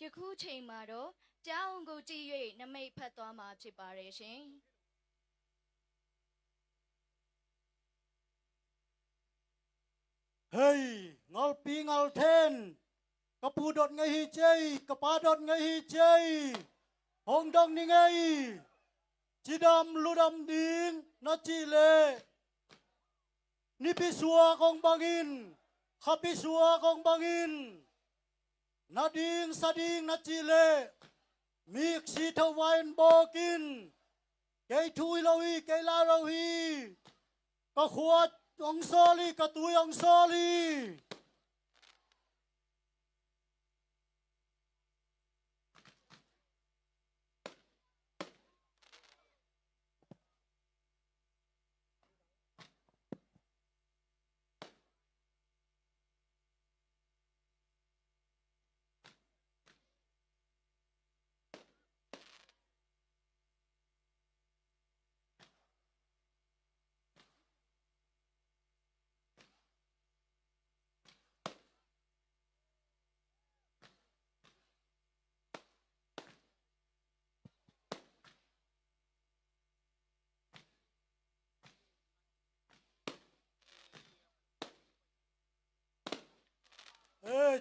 ယခုချိန်မှာတော့ကြောင်းကိုကြည့်၍နမိတ်ဖတ်သွားမှာဖြစ်ပါတယ်ရှင်เฮ้ยงอลปีงอลเทนกระปูดดไงฮีเจกระปาดดไงฮีเจหงดงนี่ไงจีดำลูดำดิงนาจีเลนี่พิสัวของบางอินขับพิสัวของบางอินนาดิงสะดิงนาจีเลมีกสีทวายนบอกินเกยทุยลาวีเกยลาลาวีก็ขวดองซอลีกระตุยองซอลี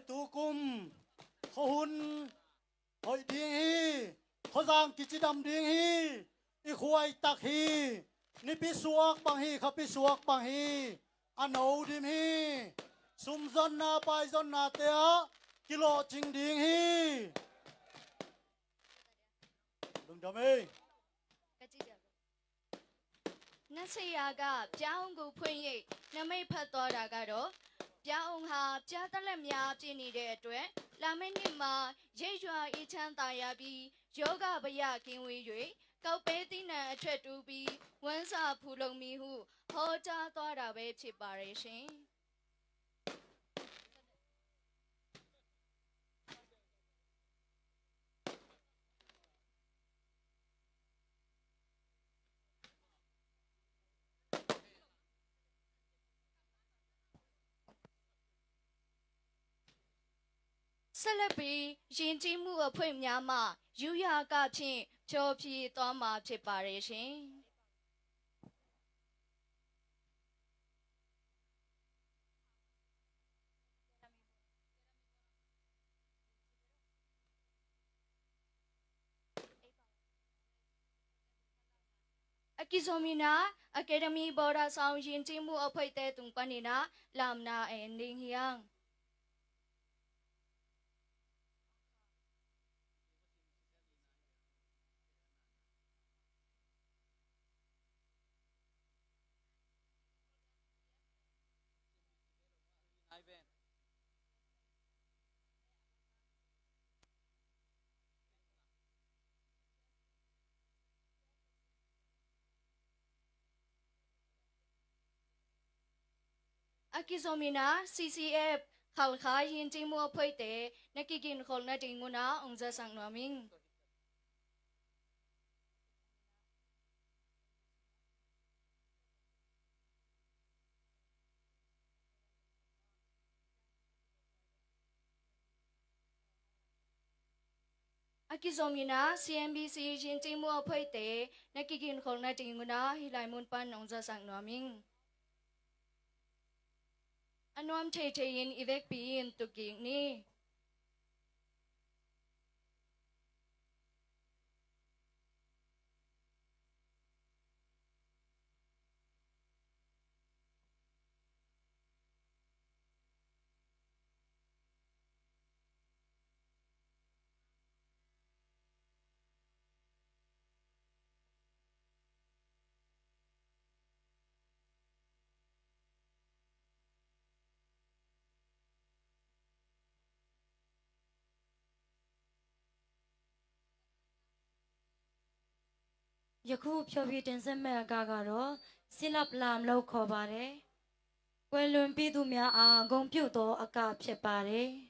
ตูกุมเขาหุ่นหอยดิงฮีเขาสร้างกิจดำดิงฮีอีขวายตักฮีนี่พิสวกบางฮีขับพิสวกบางฮีอันเอาดิมฮีสุมซอนนาไปซอนนาเตะกิโลจิงดิงฮีลุงจำเองနတ်ဆရာကကြောင်းကိုဖွင့်၍နမိတ်ဖတ်သွားတာကတော့ပြောင်းဟာကြားတက်လက်များပြည့်နေတဲ့အတွက်လာမယ့်နှစ်မှာရိတ်ရွာအေးချမ်းသာရပြီးယောဂဗယကင်းဝေး၍ကောက်ပဲတိနံအထက်တူပြီးဝန်းစာဖူလုံမီဟုဟောကြားသွားတာပဲဖြစ်ပါရဲ့ရှင်ဆက်လက်ပြီးယဉ်ကျေးမှုအဖွဲ့များမှယူရကဖြင့်ဖြောပြသွားမှာဖြစ်ပါရဲ့ရှင်အကီဆိုမီနာအကယ်ဒမီဘော်ဒါဆောင်ယဉ်ကျေးမှုအဖွဲ့တဲ့တုံပနီနာလာမနာအန်ဒင်းဟီယန်အကီဆိုမီနာ CCF ခေါလခါယဉ်ကျေးမှုအဖွဲ့တဲ့နကီကင်ခေါလနာတင်ငုနာအောင်ဇာဆောင်နွာမင်းအကီဆိုမီနာ CNBC ယဉ်ကျေးမှုအဖွဲ့တဲ့နကီကင်ခေါလနာတင်ငုနာဟီလိုက်မွန်ပန်အောင်ဇာဆောင်နွာမင်းအနွမ်ထေထေရင် evek pin tuking niယခုဖြောပြတင်ဆက်မဲ့အကကတော့ဆီလပ်လာမလို့ခေါ်ပါတယ်။ကွယ်လွန်ပြည်သူများအားဂုဏ်ပြုသောအကဖြစ်ပါတယ်။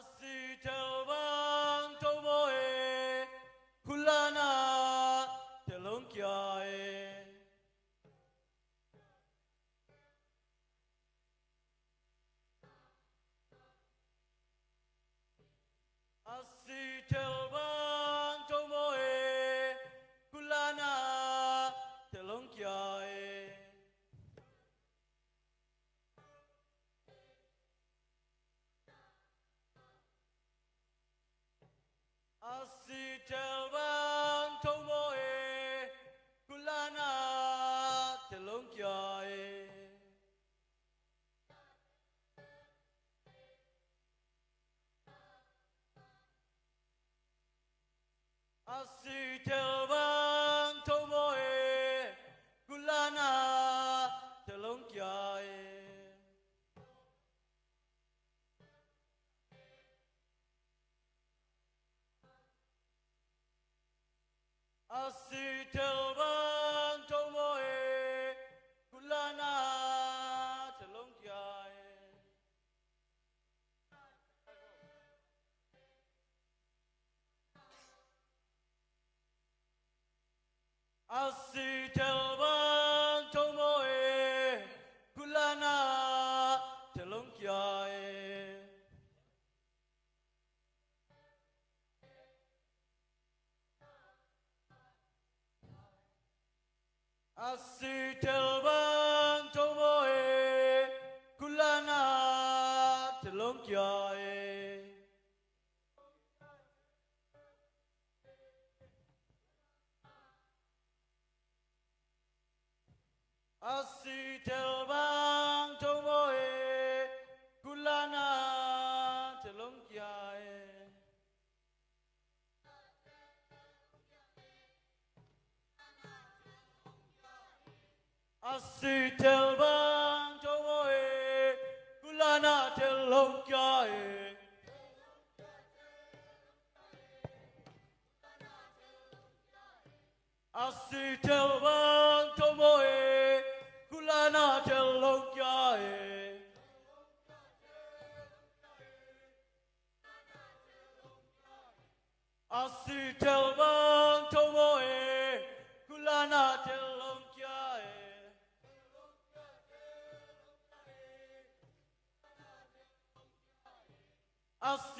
Asitelbang tomoe kulana telongkiae Asitelbang tomoe kulana telongkiae Asitelbang tomoe kulana telongkiae Asitelbang tomoe kulana telongkiae Asitelbang tomoe kulana telongkiae Asitelbang tomoe kulana telongkiae Asitelbang tomoe kulana telongkiae Asitelbang tomoe kulana telongkiae Asitelbang tomoe kulana telongkiae Asitelbang tomoe kulana telongkiae Asitelbang tomoe kulana telongkiae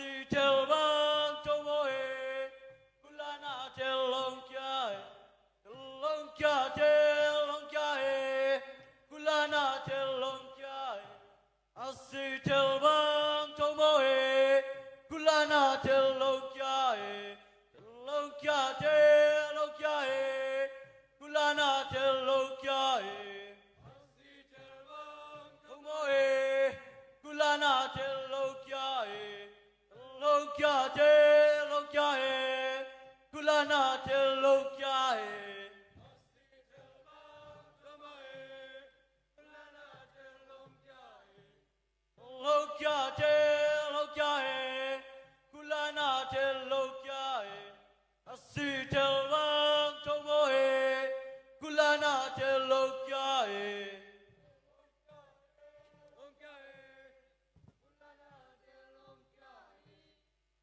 Asitelbang tomoe kulana telongkiae telongkiae kulana telongkiae Asitelbang tomoe kulana telongkiae telongkiae kulana telongkiae Asitelbang tomoe kulana telongkiae telongkiae kulana telongkiae kulana telongkiae Asitelbang tomoe kulana telongkiae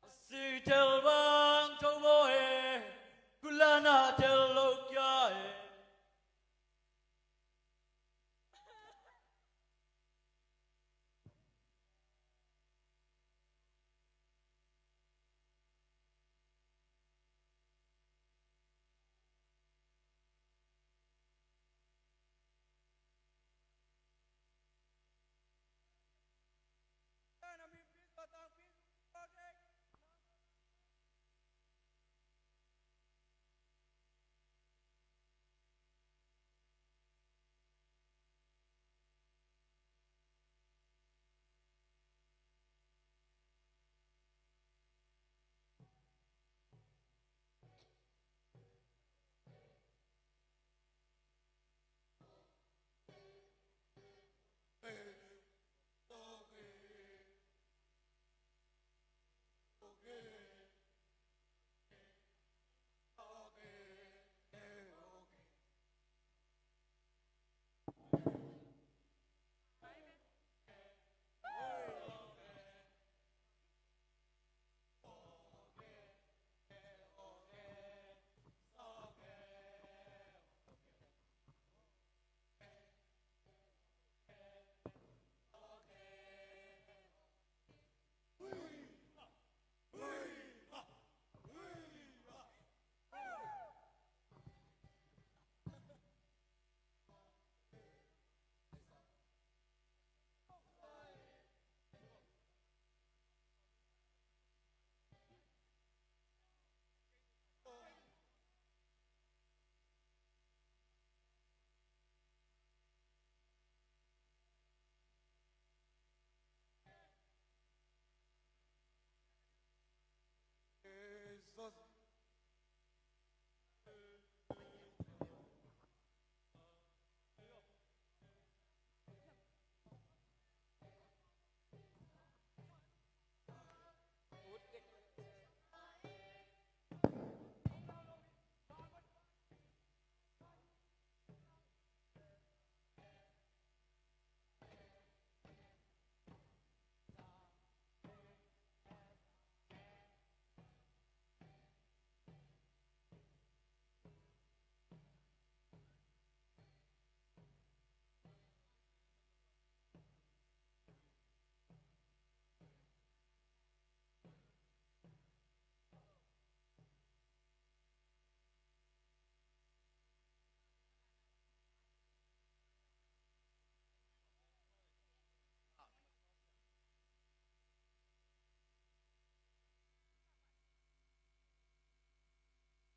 Asitelbang tomoe kulana telongkiae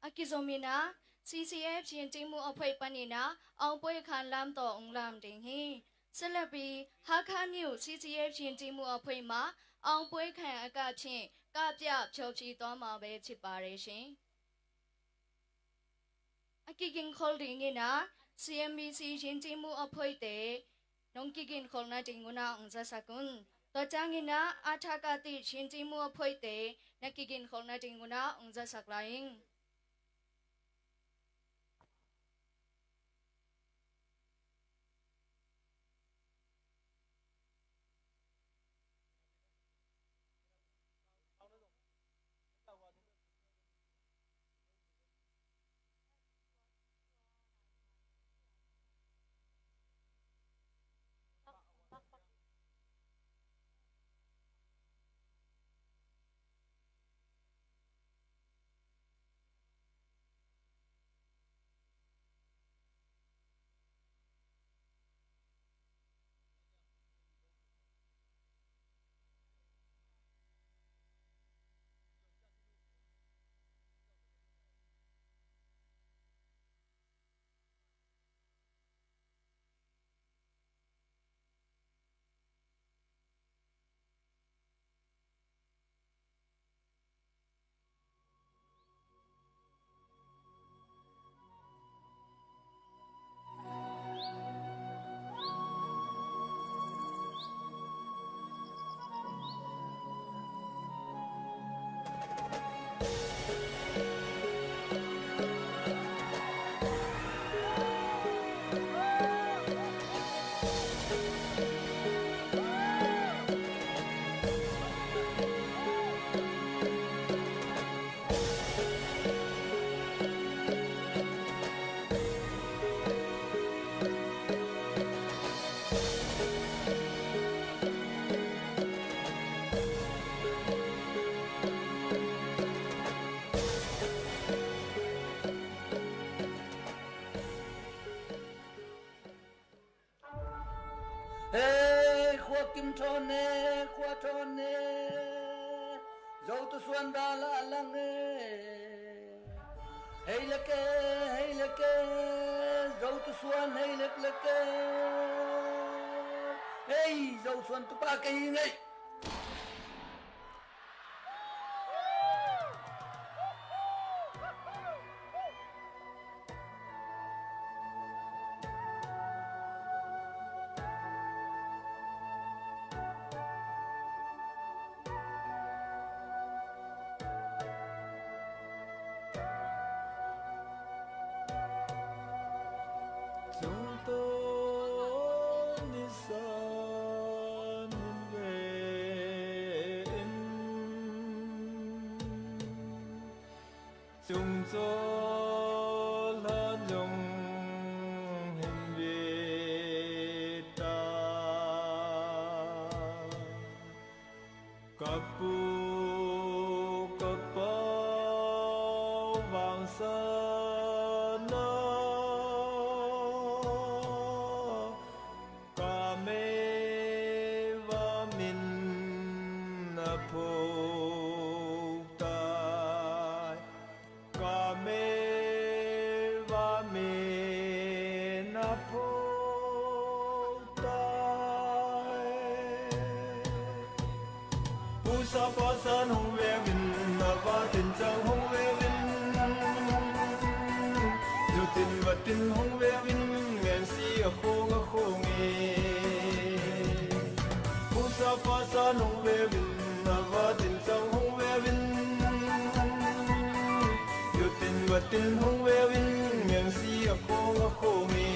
အကိဇိုမီနာ CCF ရှင်တိမှုအဖွဲ့ပဏိနာအောင်ပွဲခံလမ်းတော်အုံလမ်းတင်ဟင်ဆက်လက်ပြီးဟာခါမြို့ CCF ရှင်တိမှုအဖွဲ့မှာအောင်ပွဲခံအကဖြင့်ကပြဖြောဖြီသွားမှာပဲဖြစ်ပါတယ်ရှင်အကိကင်ခေါ်ဒီငိနာ CMBC ရှင်တိမှုအဖွဲ့တဲ့နုံကိကင်ခေါ်နာတင်ငုနာအောင်ဇာစကွန်တော်ချငိနာအထာကတိရှင်တိမှုအဖွဲ့တဲ့နကိကင်ခေါ်နာတင်ငုနာအောင်ဇာစကလိုင်းkim thone khwa thone dâu tu xuân đa la lăng hey leke dâu tu xuân hey leke hey dâu xuân tu pa cây ngay chúng tôi đi xa nhìn về chúng tôi là dòng hình về ta các bu các bao vàng sơn sa pa san hong ve min na va tin chang hong ve tin hong ve vin ngen si a khong e pu sa pa sa nong ve vin na va tin chang hong ve vin yu tin va tin hong ve vin ngen si a khong e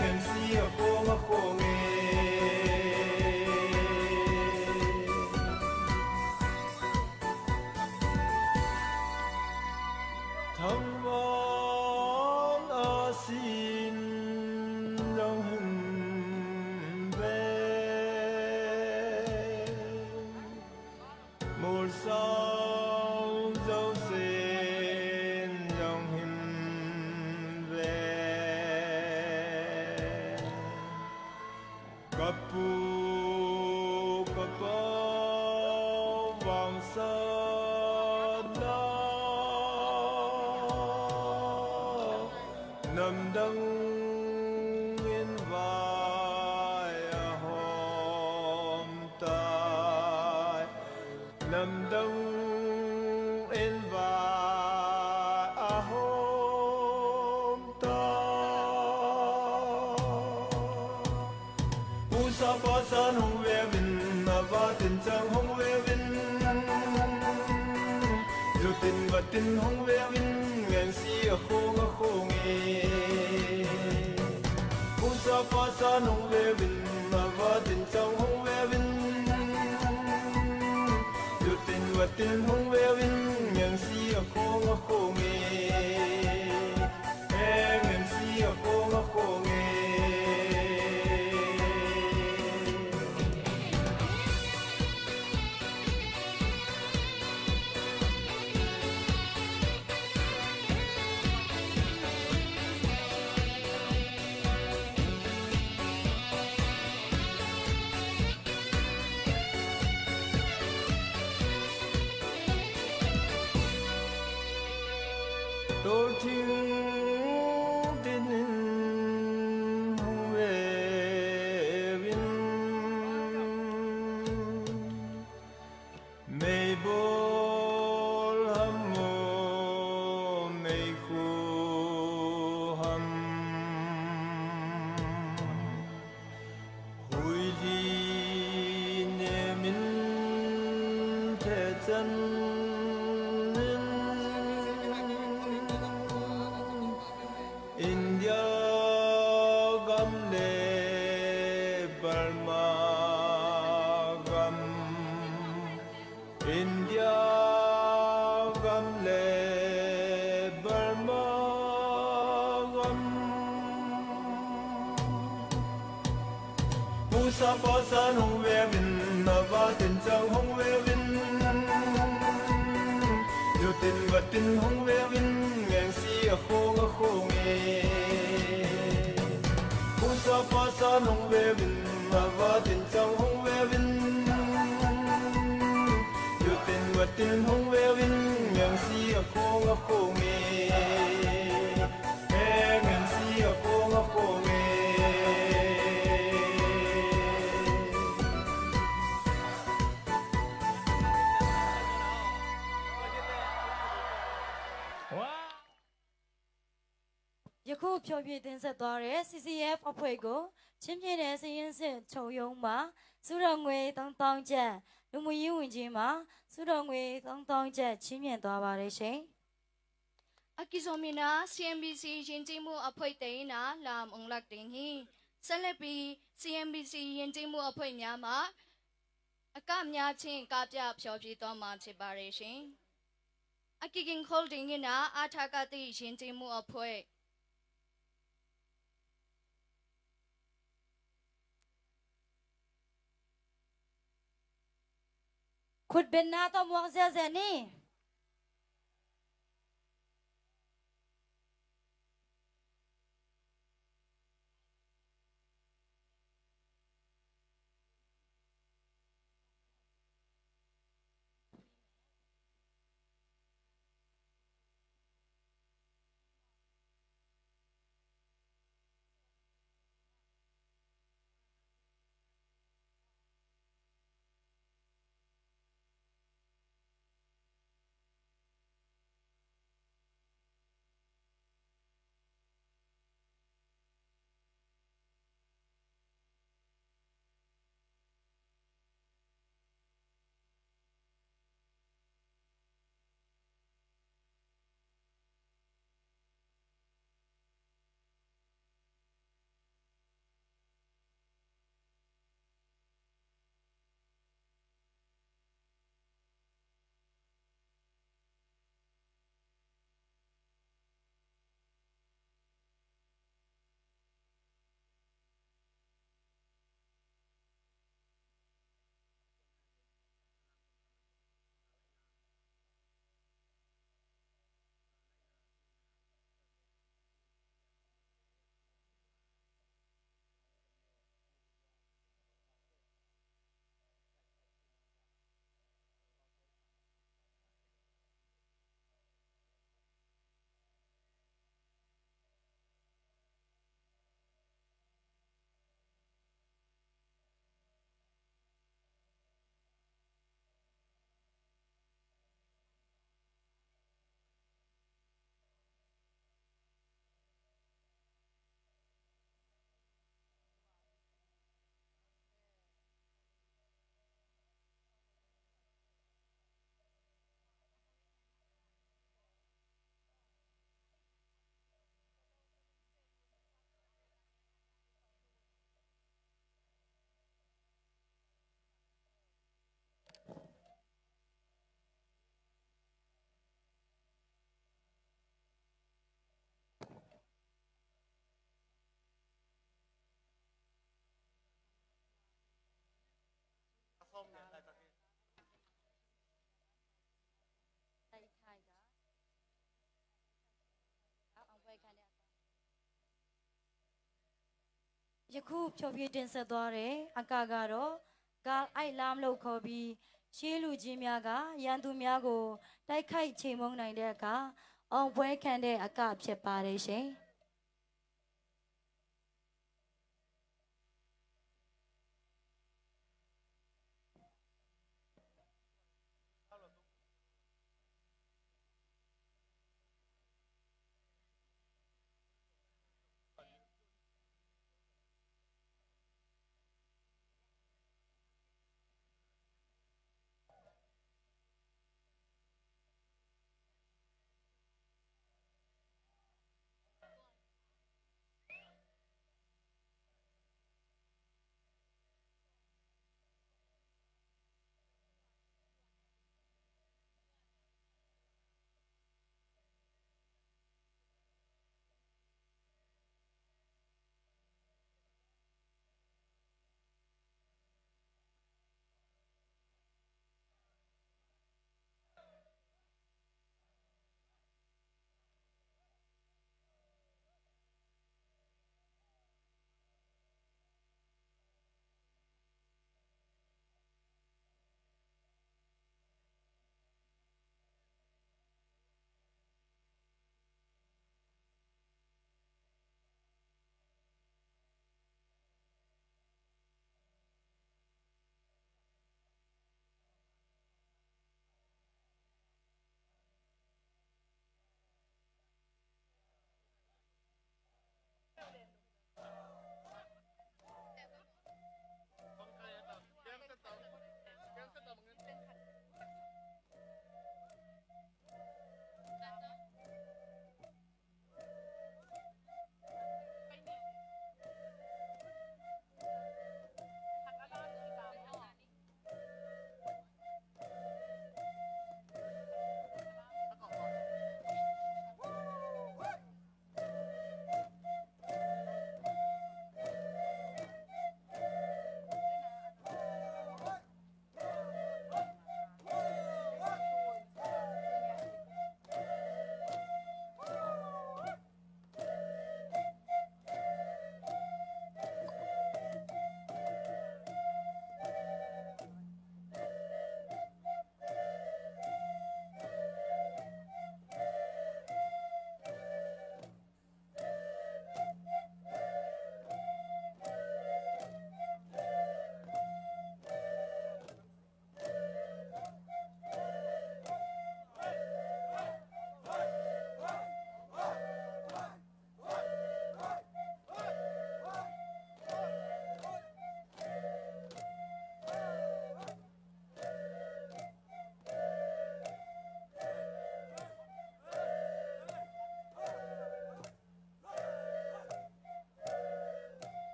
ngen si a khong e thăng vang a xin rong hình về một sao dấu xin rong hình về kapu kapau vang sa nam đăng yên vai hôm tai nam đăng yên vai hôm tai usa pa san hong ve vin na va tin chang hong ve vin yu tin va tin hong ve vin ngen si a khong e usa pa san hong ve vin na va tin chang hong ve vin yu tin va tin hong ve vin ngen si a khong e ngen si a khong e đôi thiên tin về vinh mây bol hâm mộ mây khu hâm hui đi nè min thế chân India gam le Burma gam India gam le Burma gam Pusa pa san hong ve vin na va tin chang hong ve vin yu tin va tin hong ve vin ngen si a khong e usa pa san hong ve vin na va tin chang hong ve vin yu tin va tin hong ve vin ngen si a khong e ngen si a khong eယခုဖြောပြတင်ဆက်သွားတဲ့ CCF အဖွဲ့ကိုချင်းပြတဲ့စည်ရင်စစ်ချုပ်ရုံးမှာစုတော်ငွေ3000ကျပ်လူမှုရေးဝန်ကြီးမှာစုတော်ငွေ3000ကျပ်ချင်းမြင့်သွားပါတယ်ရှင် Akizomina CNBC ရင်ကျေးမှုအဖွဲ့တိန်နာလာမုံလက်တင်ဟီဆက်လက်ပြီး CNBC ရင်ကျေးမှုအဖွဲ့များမှအကများချင်းကပြဖြောပြသွားမှာဖြစ်ပါတယ်ရှင်။ Akigin Holding နာအာထာကတိရင်ကျေးမှုအဖွဲ့ ขุดเป็นนาตัวมวงเสียเสียนี่ ယခုဖြောပြတင်ဆက်သွားတဲ့အကကတော့ကာအိုက်လာမလို့ခေါ်ပြီးရှေးလူကြီးများကရန်သူများကိုတိုက်ခိုက်ချိန်မုံနိုင်တဲ့အခါအောင်ပွဲခံတဲ့အကဖြစ်ပါတယ်ရှင်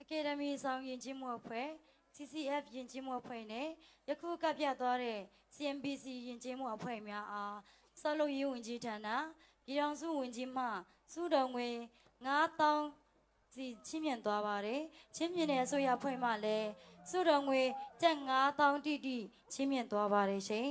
အကယ်ဒမီဆောင်ယဉ်ကျေးမှုအဖွဲ့ CCF ယဉ်ကျေးမှုအဖွဲ့နဲ့ယခုကပြသွားတဲ့ CNBC ယဉ်ကျေးမှုအဖွဲ့များအားဆောက်လုပ်ရေးဝန်ကြီးဌာနပြည်ထောင်စုဝန်ကြီးမှစုတော်ငွေ9000စီချင်းမြင့်သွားပါတယ်ချင်းမြင့်တဲ့အစိုးရအဖွဲ့မှလည်းစုတော်ငွေကျပ်9000တိတိချင်းမြင့်သွားပါတယ်ရှင်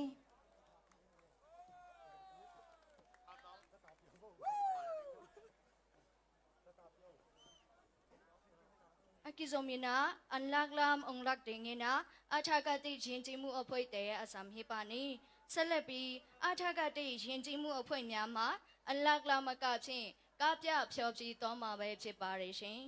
အကိဇုံမီနာအန်လက်လမ်အုံလက်တင်ငီနာအထာကတိရင်ကြီးမှုအဖွဲ့တဲအစမ်ဟိပါနီဆက်လက်ပြီးအထာကတိရင်ကြီးမှုအဖွဲ့များမှာအန်လက်လမ်ကဖြင့်ကားပြဖြောပြတော်မှာပဲဖြစ်ပါရရှင်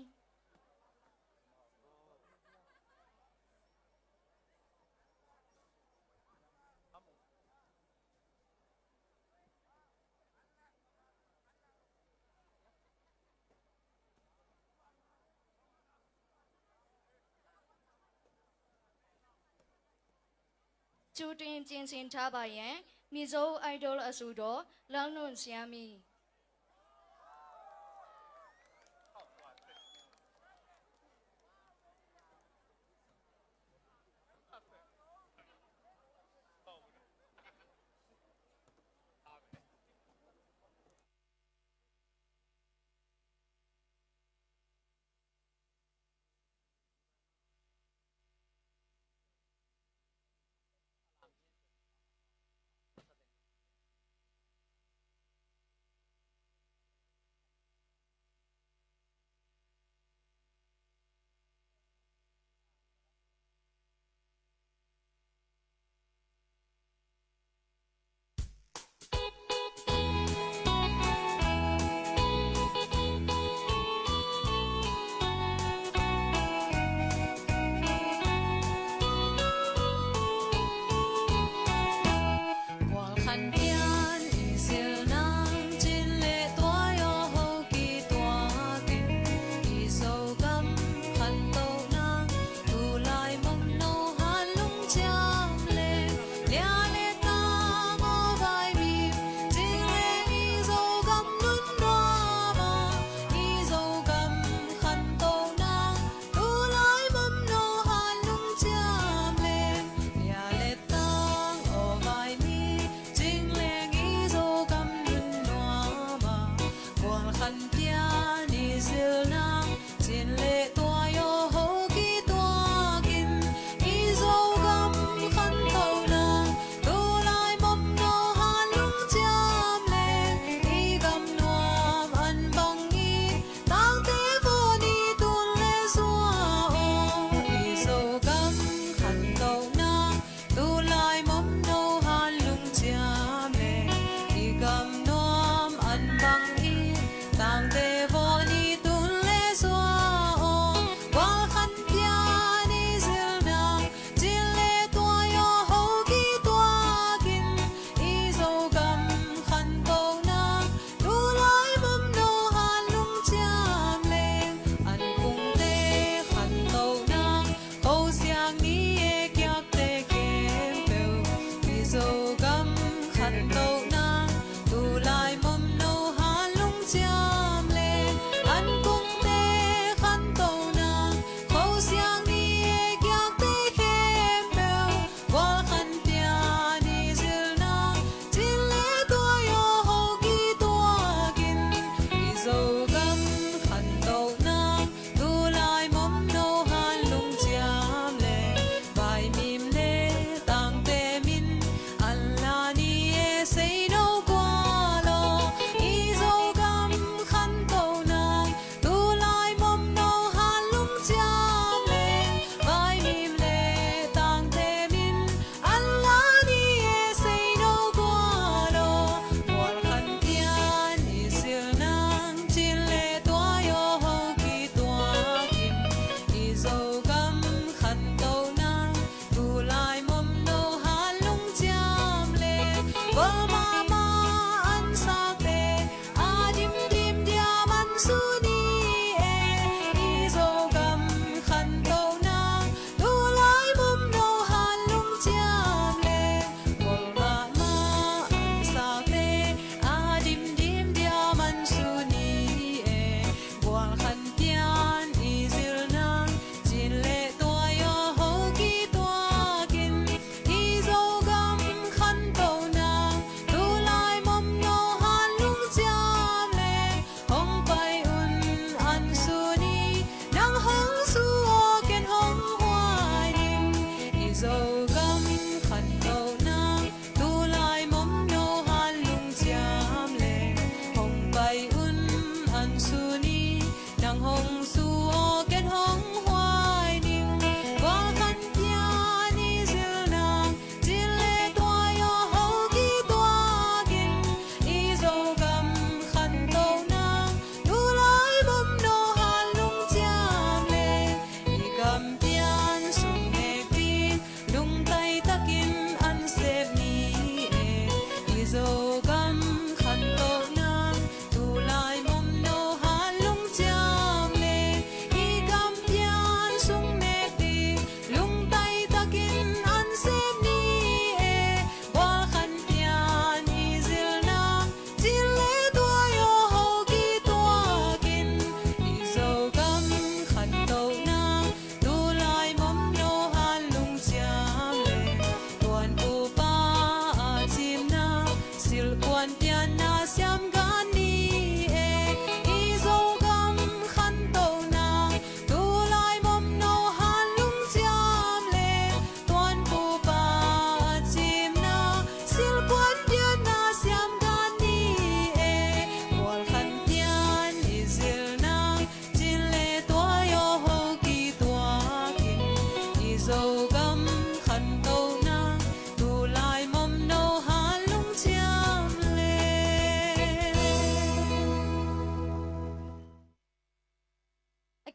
ကျူတင်ပြင်ဆင်ထားပါရန်မိစိုး idol အစုတော်လောင်းလွန်ဆရာမီ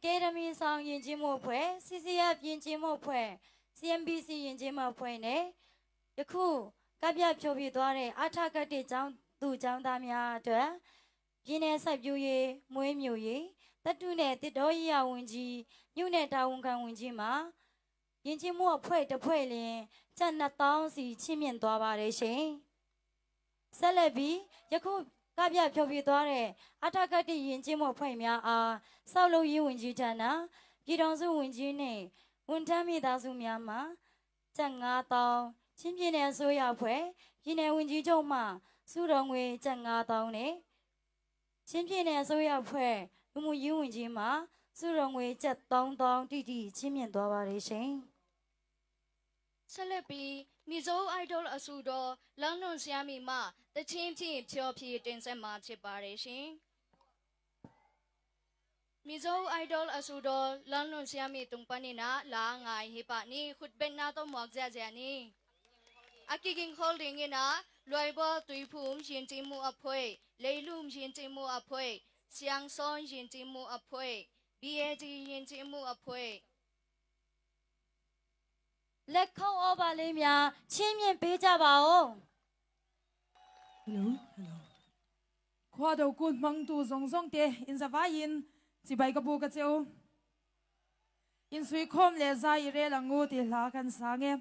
Academy Song in Jimo Pue, CCF in Jimo Pue, CMBC in Jimo Pue ne. Yaku, Kabia Chobi Dore, Ataka de Jang, do Jang Damia, Pine Sabuye, Muemuye, Tatune, the Doya Unji, Uneta Unga Unjima, Yinjimo Pue the Puelin, Jana Townsy, Chimian Dwaba Celebi, Yaku. Kabia Chobi Dore, Atakati Yinjimo Premia are Solo Yuinjitana, Gidonzu Winjine, Untami Dazumiama, Tangata, Chimpine Soya Pue, Yine Winjitoma, Surongwe, Tangata ne, Chimpine Soya Pue, Umu Yuinjima, Surongwe, Jet Dong Dong Didi, Chimian Dova Celebi, Mizo idol asudo, London Siami ma, the chinty Tiopi in San Marchi Barishin. Mizo idol asudo, London Siami Tumpanina, Lang I Hipani, could benato Mogzazani. Akiking holding in a, Loibo, Tuipum, Jintimu Apoe, Leilum Jintimu Apoe, Siang Son Jintimu Apoe, BAD Jintimu Apoe. Let come over Limia, Chimian Pijabao. Hello, hello. Khuado kun mang tu zong zong te in zavayin si bai ka bu ka cheu. In sui khom le za I re langu ti la kan sange.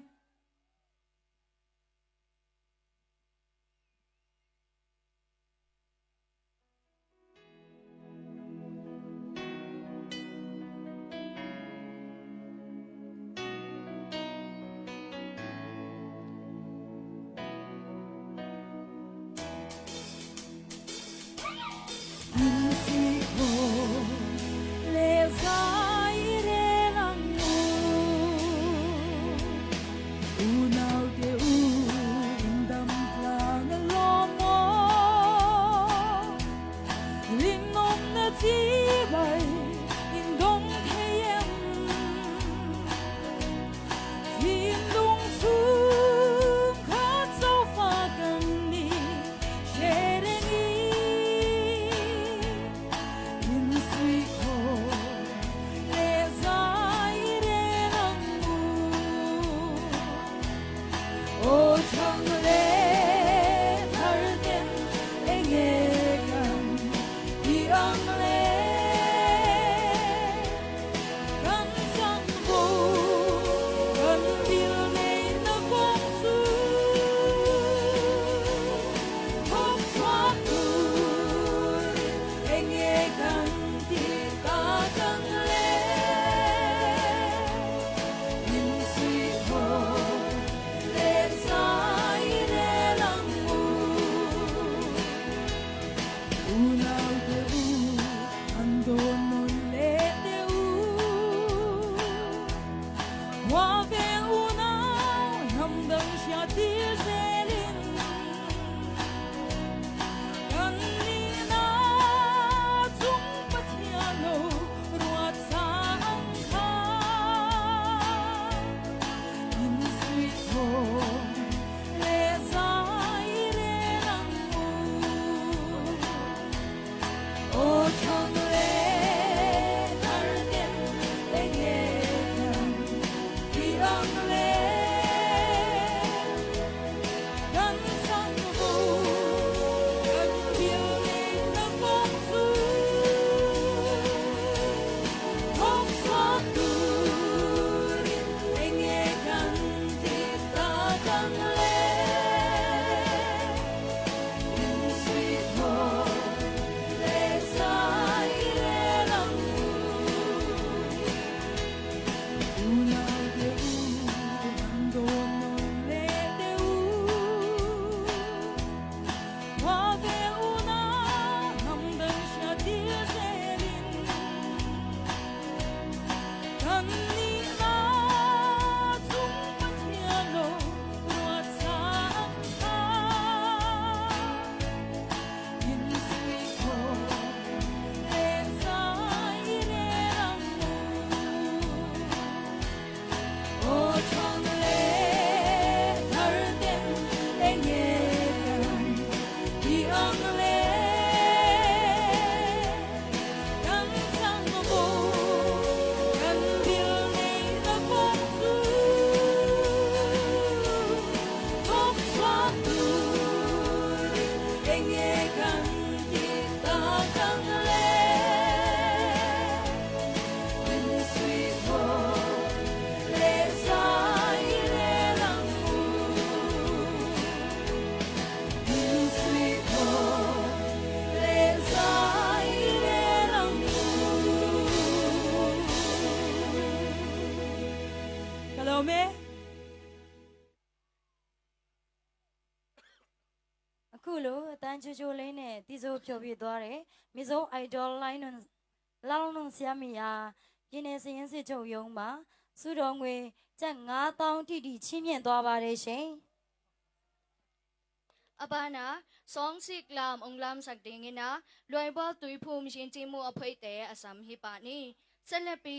Hello, me. အခုလိုအတန်းချိုချိုလေးနဲ့တီးစိုးဖြောပြသွားတယ်မိစိုး idol line လောင်းလုံးဆရာမီယာရင်းနေစရင်စစ်ချုပ်ရုံးမှာစုတော်ငွေကျပ်9000တိတိချင်းမြင့်သွားပါတယ်ရှင် Abana song siklam onglam sakdingina loibo tuipum yinjimu aphoite asam hipani selepi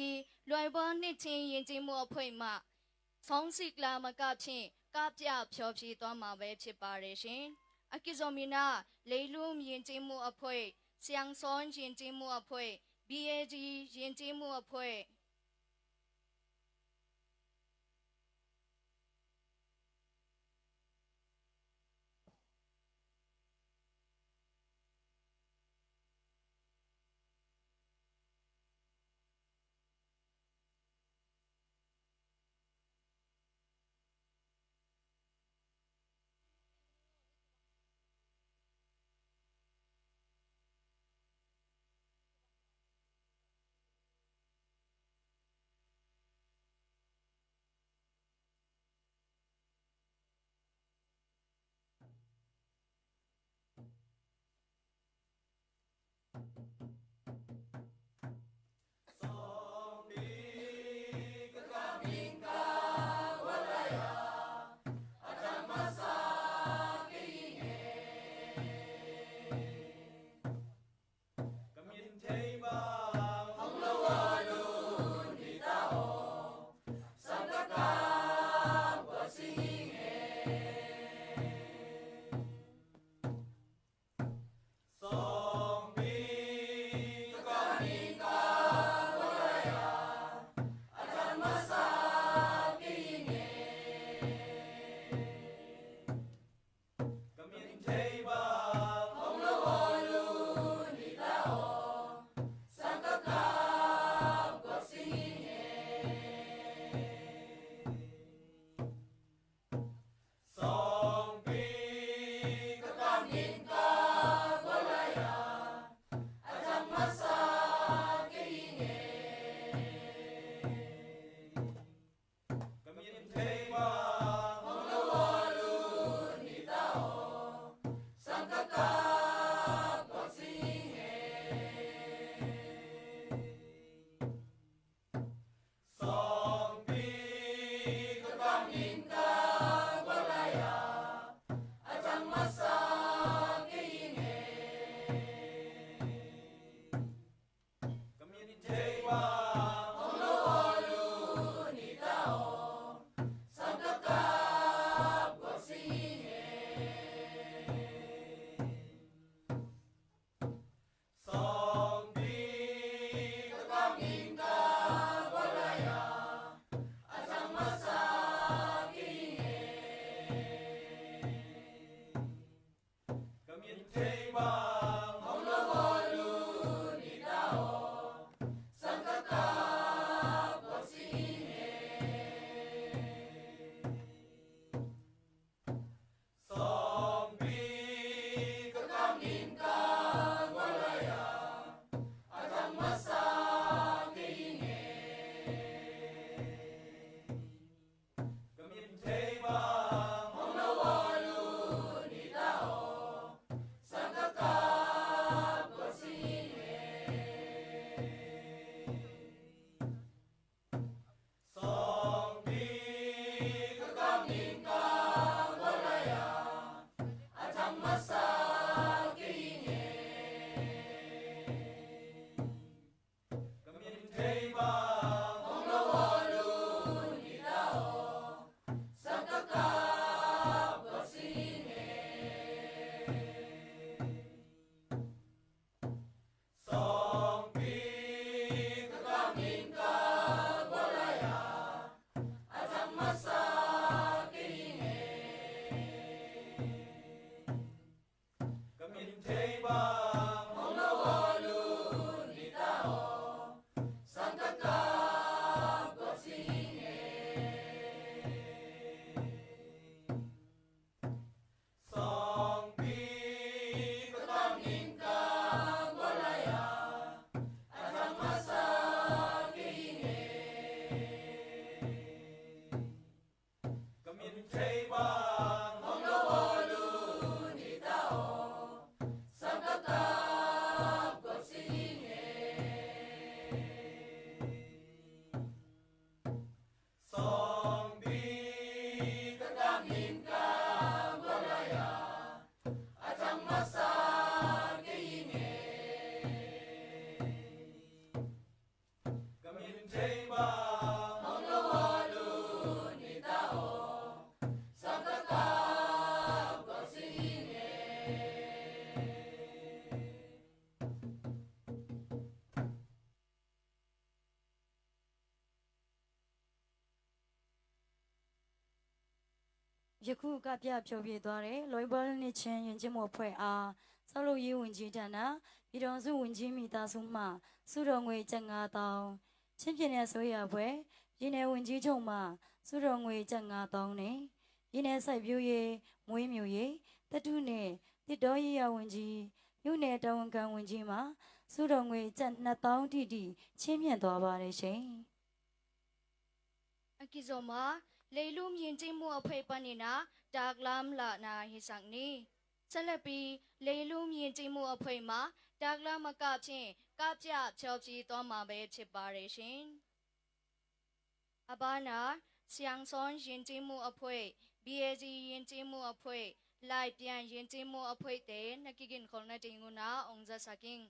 loibo nithin yinjimu aphoima song siklam akapchin kapya phyophyi twama be phit pare shin akizomina leilum yinjimu aphoi siang son yinjimu aphoi BAG yinjimu aphoi Sangka ယခုကပြဖြောပြသွားတဲ့လွိုင်းဘောနှစ်ချင်းယဉ်ကျေးမှုအဖွဲ့အားဆောက်လုပ်ရေးဝန်ကြီးဌာနပြည်တော်စုဝန်ကြီးမိသားစုမှစုတော်ငွေကျပ်9000ချင်းပြည်နယ်ဆိုရအဖွဲ့ပြည်နယ်ဝန်ကြီးချုပ်မှစုတော်ငွေကျပ်9000နဲ့ပြည်နယ်စိုက်ပျိုးရေးမွေးမြူရေးတတုနဲ့တစ်တော်ရေးရဝန်ကြီးမြို့နယ်တာဝန်ခံဝန်ကြီးမှစုတော်ငွေကျပ်2000တိတိချင်းမြင့်သွားပါတယ်ရှင် အကိဇောမာလေလူမြင့်ချင်းမှုအဖေပနိနာဒါကလမ်လာနာဟိဆောင်နီဆက်လက်ပြီးလေလူမြင့်ချင်းမှုအဖေမှာဒါကလမ်မကချင်းကပြချောပြီးသွားမှာပဲဖြစ်ပါတယ်ရှင်အဘာနာဆီယန်ဆွန်ရင်ချင်းမှုအဖေ BAG ရင်ချင်းမှုအဖေလိုက်ပြန်ရင်ချင်းမှုအဖေတဲ့နကိကင်ခေါ်နေတင်ငူနာအောင်ဇာစကင်း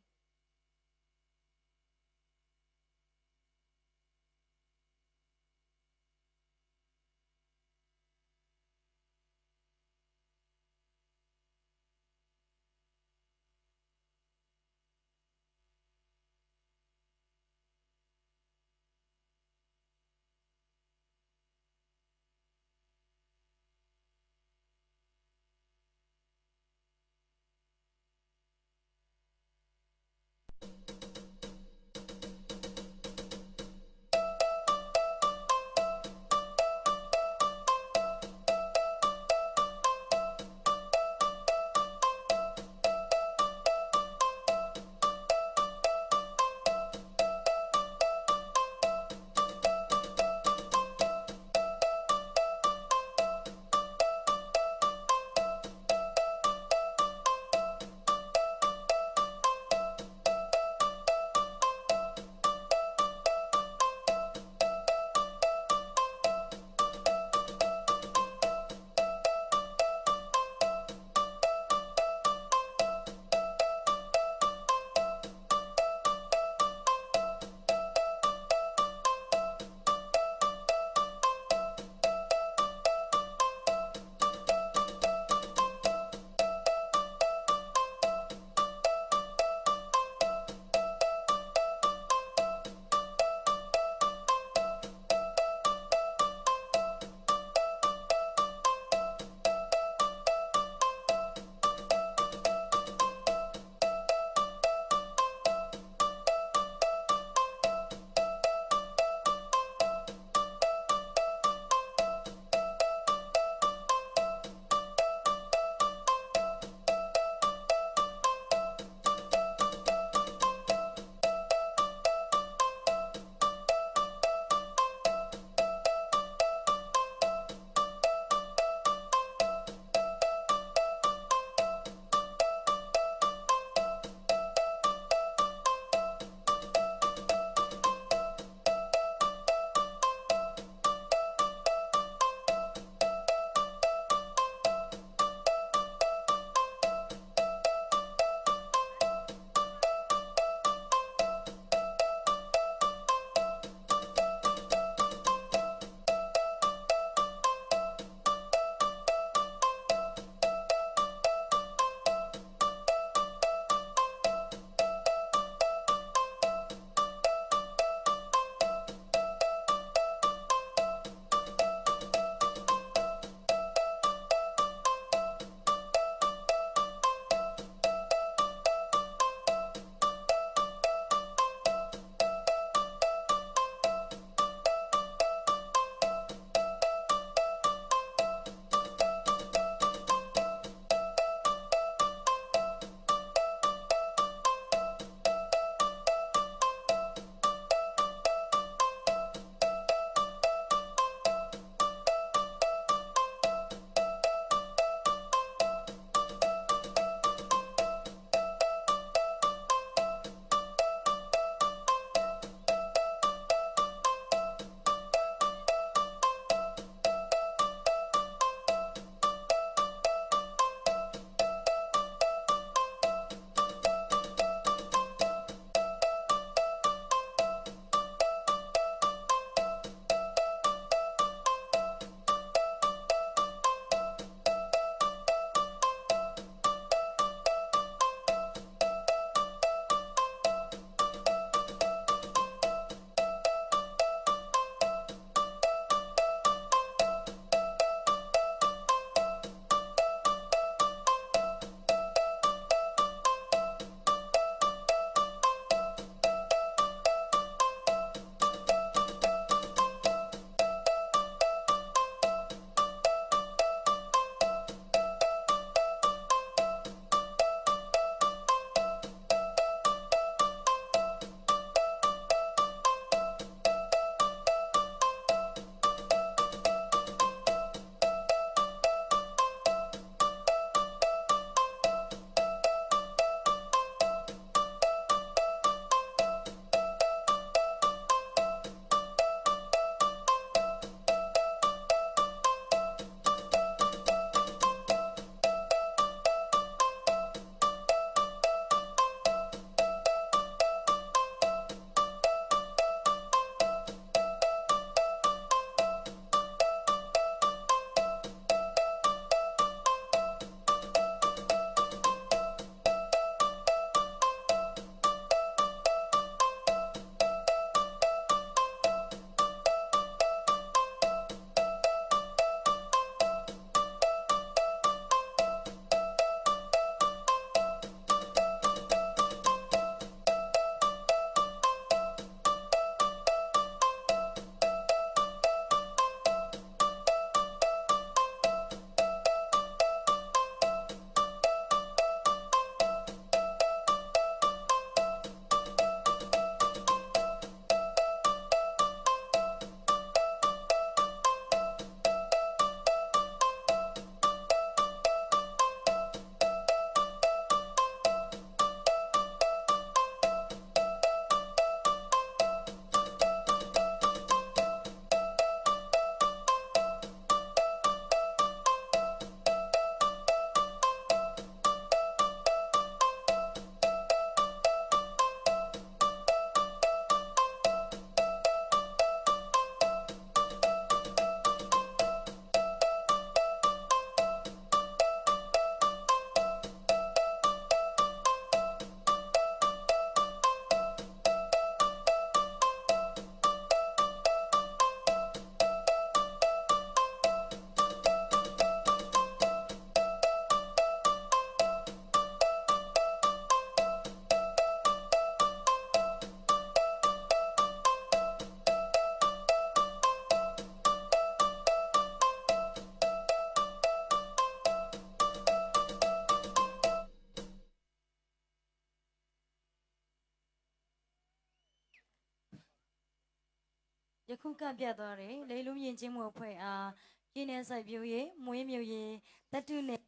ယခုကပြတ်သွားတယ်လေလုံးရင်ချင်းမှုအဖွဲ့အားရင်းနှီးစိုက်ပျိုးရေးမွေးမြူရေးတတုနဲ့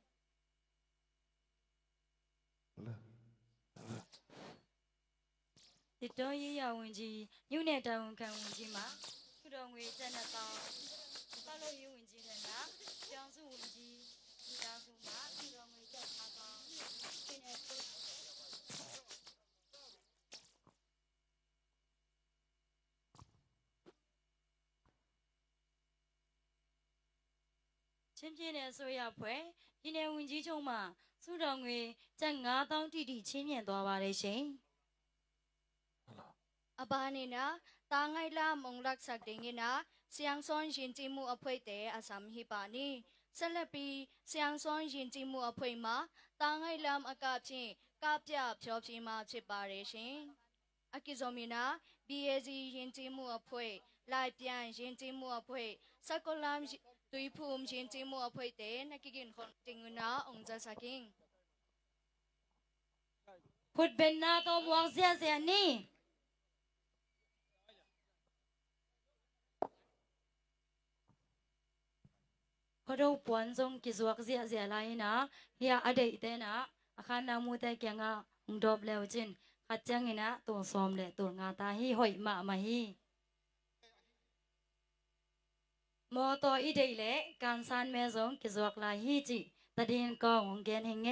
ဒီတော်ရေးရဝင်ကြီးညုနဲ့တာဝန်ခံဝင်ကြီးမှာသူတော်ငွေကျန်တဲ့တောင်းပတ်လို့ရေးဝင်ကြီးနဲ့ကျောင်းစုဝင်ကြီးဒီတောင်းစုမှာသူတော်ငွေကျန်တဲ့တောင်းဒီနဲ့ချင်းပြင်းတဲ့ဆိုရဖွဲ့ဒီနယ်ဝင်ကြီးချုပ်မှစုတော်ငွေကျပ်9000တိတိချင်းမြင့်သွားပါတယ်ရှင် abanina tangay la monglak sagdingina siang son jinjimu apoi te asam hipani salapi siang son jinjimu apoi ma tangay lam akapchin kapya phyophyi ma phit pare shin akizomina BAC jinjimu apoi lai pyan jinjimu apoi sakolam tuiphum jinjimu apoi te nakikin khon tinguna ongja saking พุดเป็นนาตัวมวงเสียเสียนี่พอดูปวนทรงกิจวัตรเสียเสียไรนะเฮียอดีตเตนะอาคารนามูแต่แกงอ่ะอุดบแล้วจินขัดจังไงนะตัวซ้อมเลยตัวงาตาฮีหอยมาฮีมอตัวอีเดียเลยการสานแม่ทรงกิจวัตรลายฮีจิตะดินกองแกนเฮงเง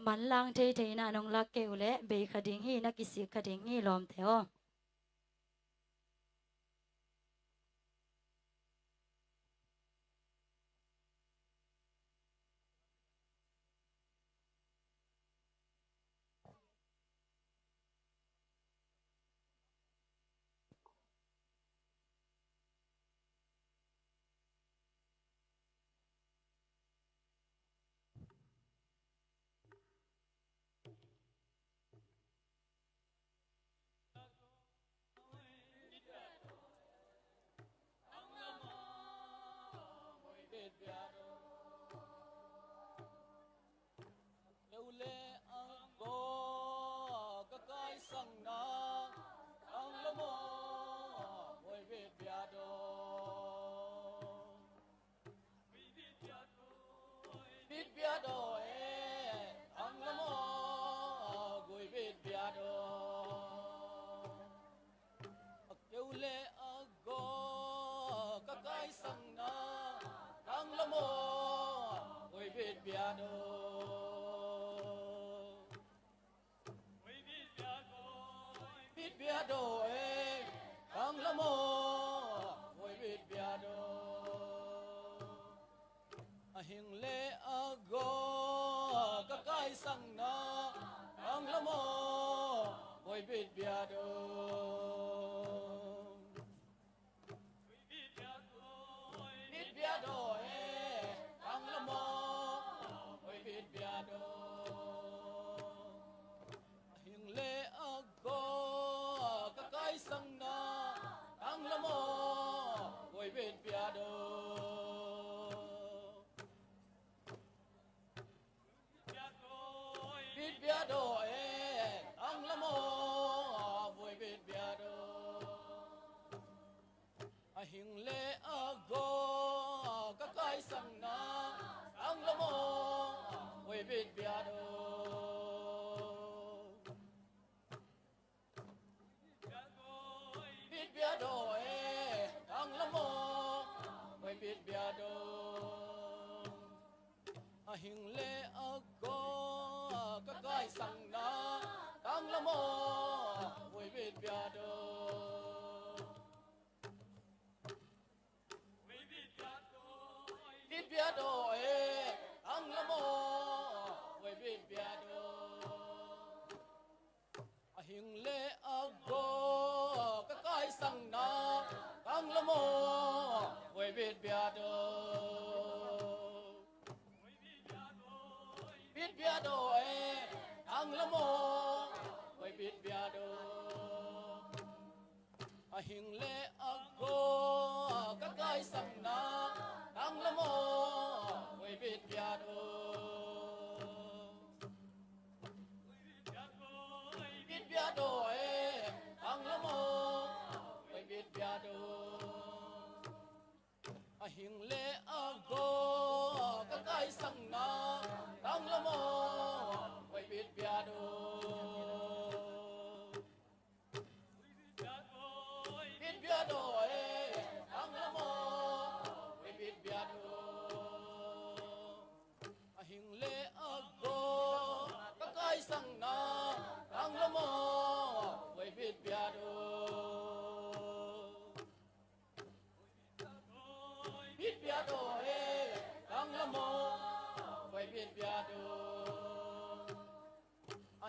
มันลังเทนะน้องลักเกวเละเบคดิงฮีนักกิสิคดิงฮีล้อมเถอะ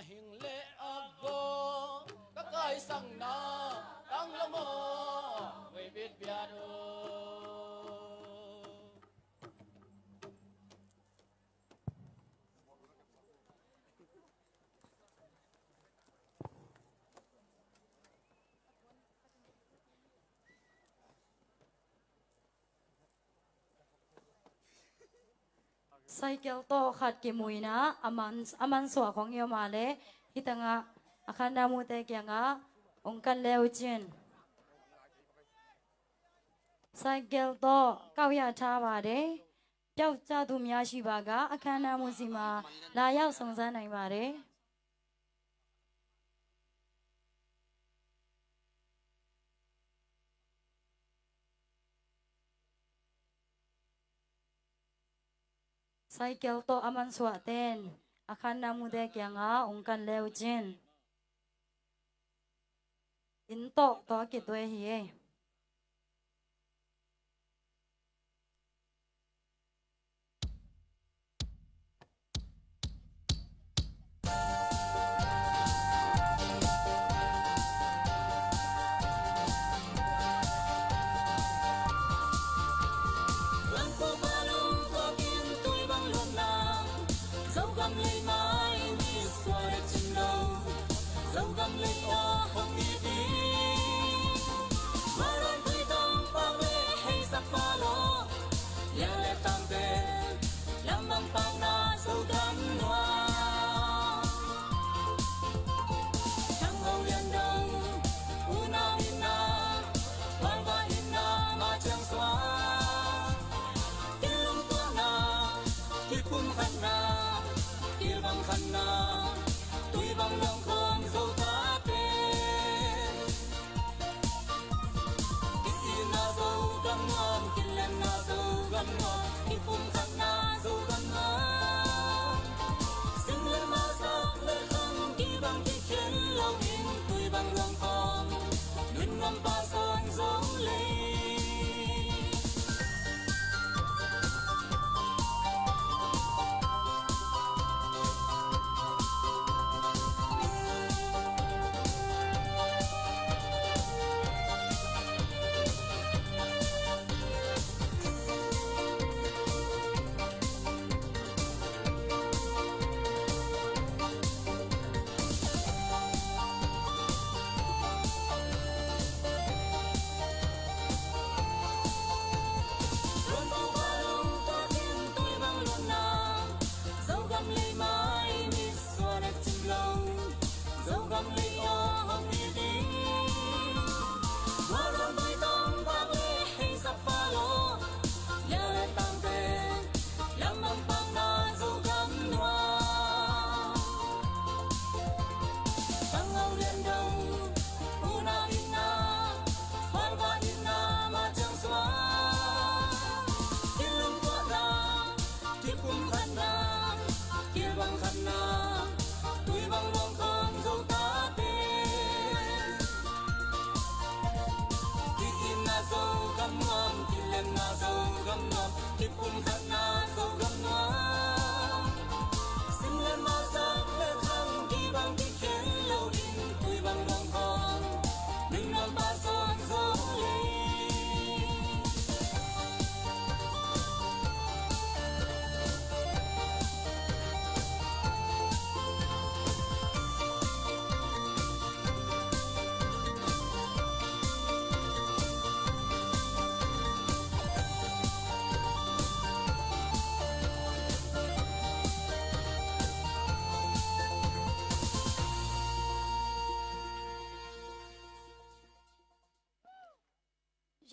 hình lệ go các cái sang na tăng lâm mơ người biết bia đô cycle to khat ki muina aman so khong yo ma le hitanga akhanda mu te kya nga ongkan leo chin cycle to kaw ya tha ba de pyaw cha tu mya shi ba ga akhanda mu si ma la yaw song san nai ba de cycle to aman so ten akhanda mu te kya nga ongkan leo chin in to ki twe hi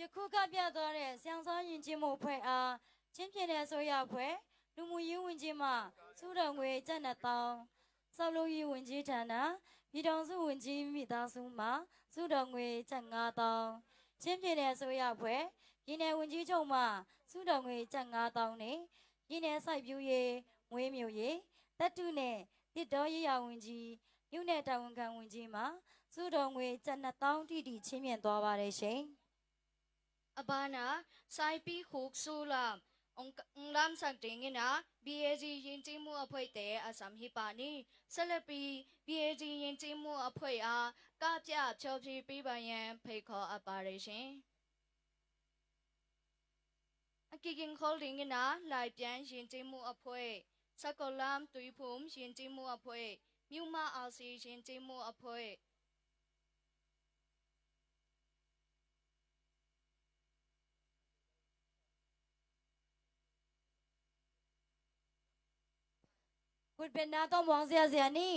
ယခုကပြသွားတဲ့ဆောင်းဆောင်ရင်ချင်းမှုဖွဲ့အားချင်းပြတဲ့ဆိုရဖွဲ့လူမှုရေးဝန်ကြီးမှစုတော်ငွေကျပ်2000စောက်လို့ရေးဝန်ကြီးဌာနပြည်တော်စုဝန်ကြီးမိသားစုမှစုတော်ငွေကျပ်9000ချင်းပြတဲ့ဆိုရဖွဲ့ပြည်နယ်ဝန်ကြီးချုပ်မှစုတော်ငွေကျပ်9000နဲ့ပြည်နယ်စိုက်ပျိုးရေးငွေမျိုးရေးတပ်တုနဲ့တစ်တော်ရေးရဝန်ကြီးမြို့နယ်တာဝန်ခံဝန်ကြီးမှစုတော်ငွေကျပ်2000တိတိချင်းမြင့်သွားပါတယ်ရှင်Abana sai pi khuk su lam ong lam sak ding ina BAG ရင်ကျေးမှုအဖွဲ့တဲ့အစမ်ဟိပါနီဆက်လက်ပြီး BAG ရင်ကျေးမှုအဖွဲ့အားကပြဖြောပြပေးပါရန်ဖိတ်ခေါ်အပ်ပါတယ်ရှင်အကီကင်ခေါ်လင်းကနာလိုက်ပြန်ရင်ကျေးမှုအဖွဲ့စကောလမ်တူဖုံရင်ကျေးမှုအဖွဲ့မြူမအာစီရင်ကျေးမှုအဖွဲ့ คุณเป็นนาต้องมองเสียนี่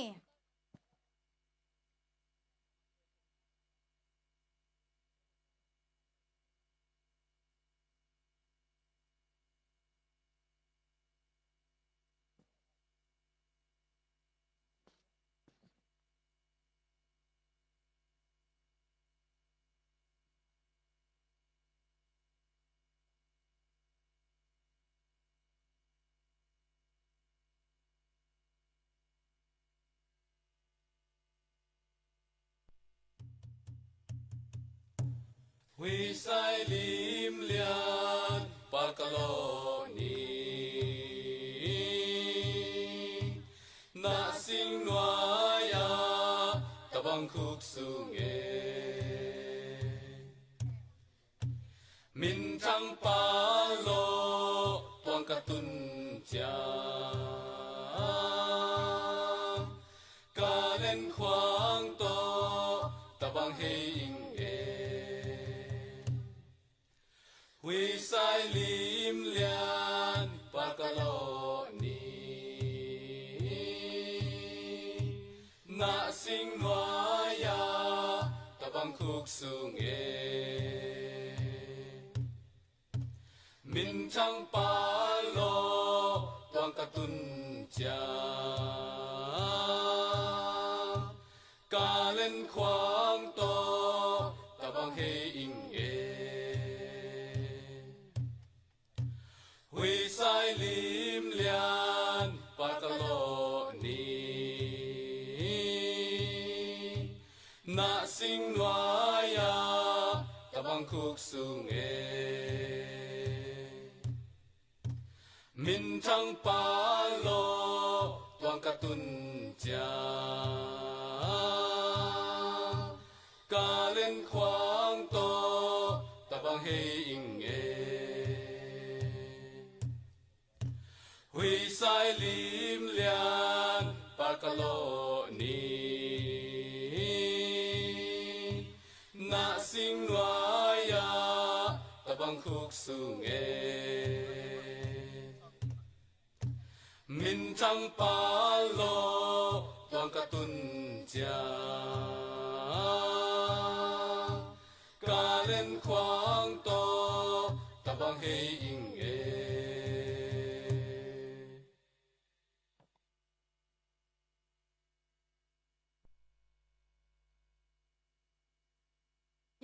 วิสัยลิมเลียนปากกะโลนีนาสิงนวายาตะบังคุกสุงเอมินทังปาโลตวงกะตุนจากาเล่นขวางโตตะบังเฮอิงวิสัยลิมเลียนปากกะโลนีนาสิงวายาตะบังคุกสุงเอมินทังปาโลตวงกะตุนจากาเล่นขวางโตตะบังเฮอิงเอวิสัยลิมเลียนปากกะโลนีนาสิงวายาตะบังคุกสุงเอมินทังปาโลตวงกะตุนจากาเล่นขวางโตตะบังเฮอิงเอวิสัยลิมเลียนปากกะโลนีนาสิงวายาตะบังคุกสุงเอมินทังปาโลตวงกะตุนจากาเล่นขวางโตตะบังเฮอิงเอ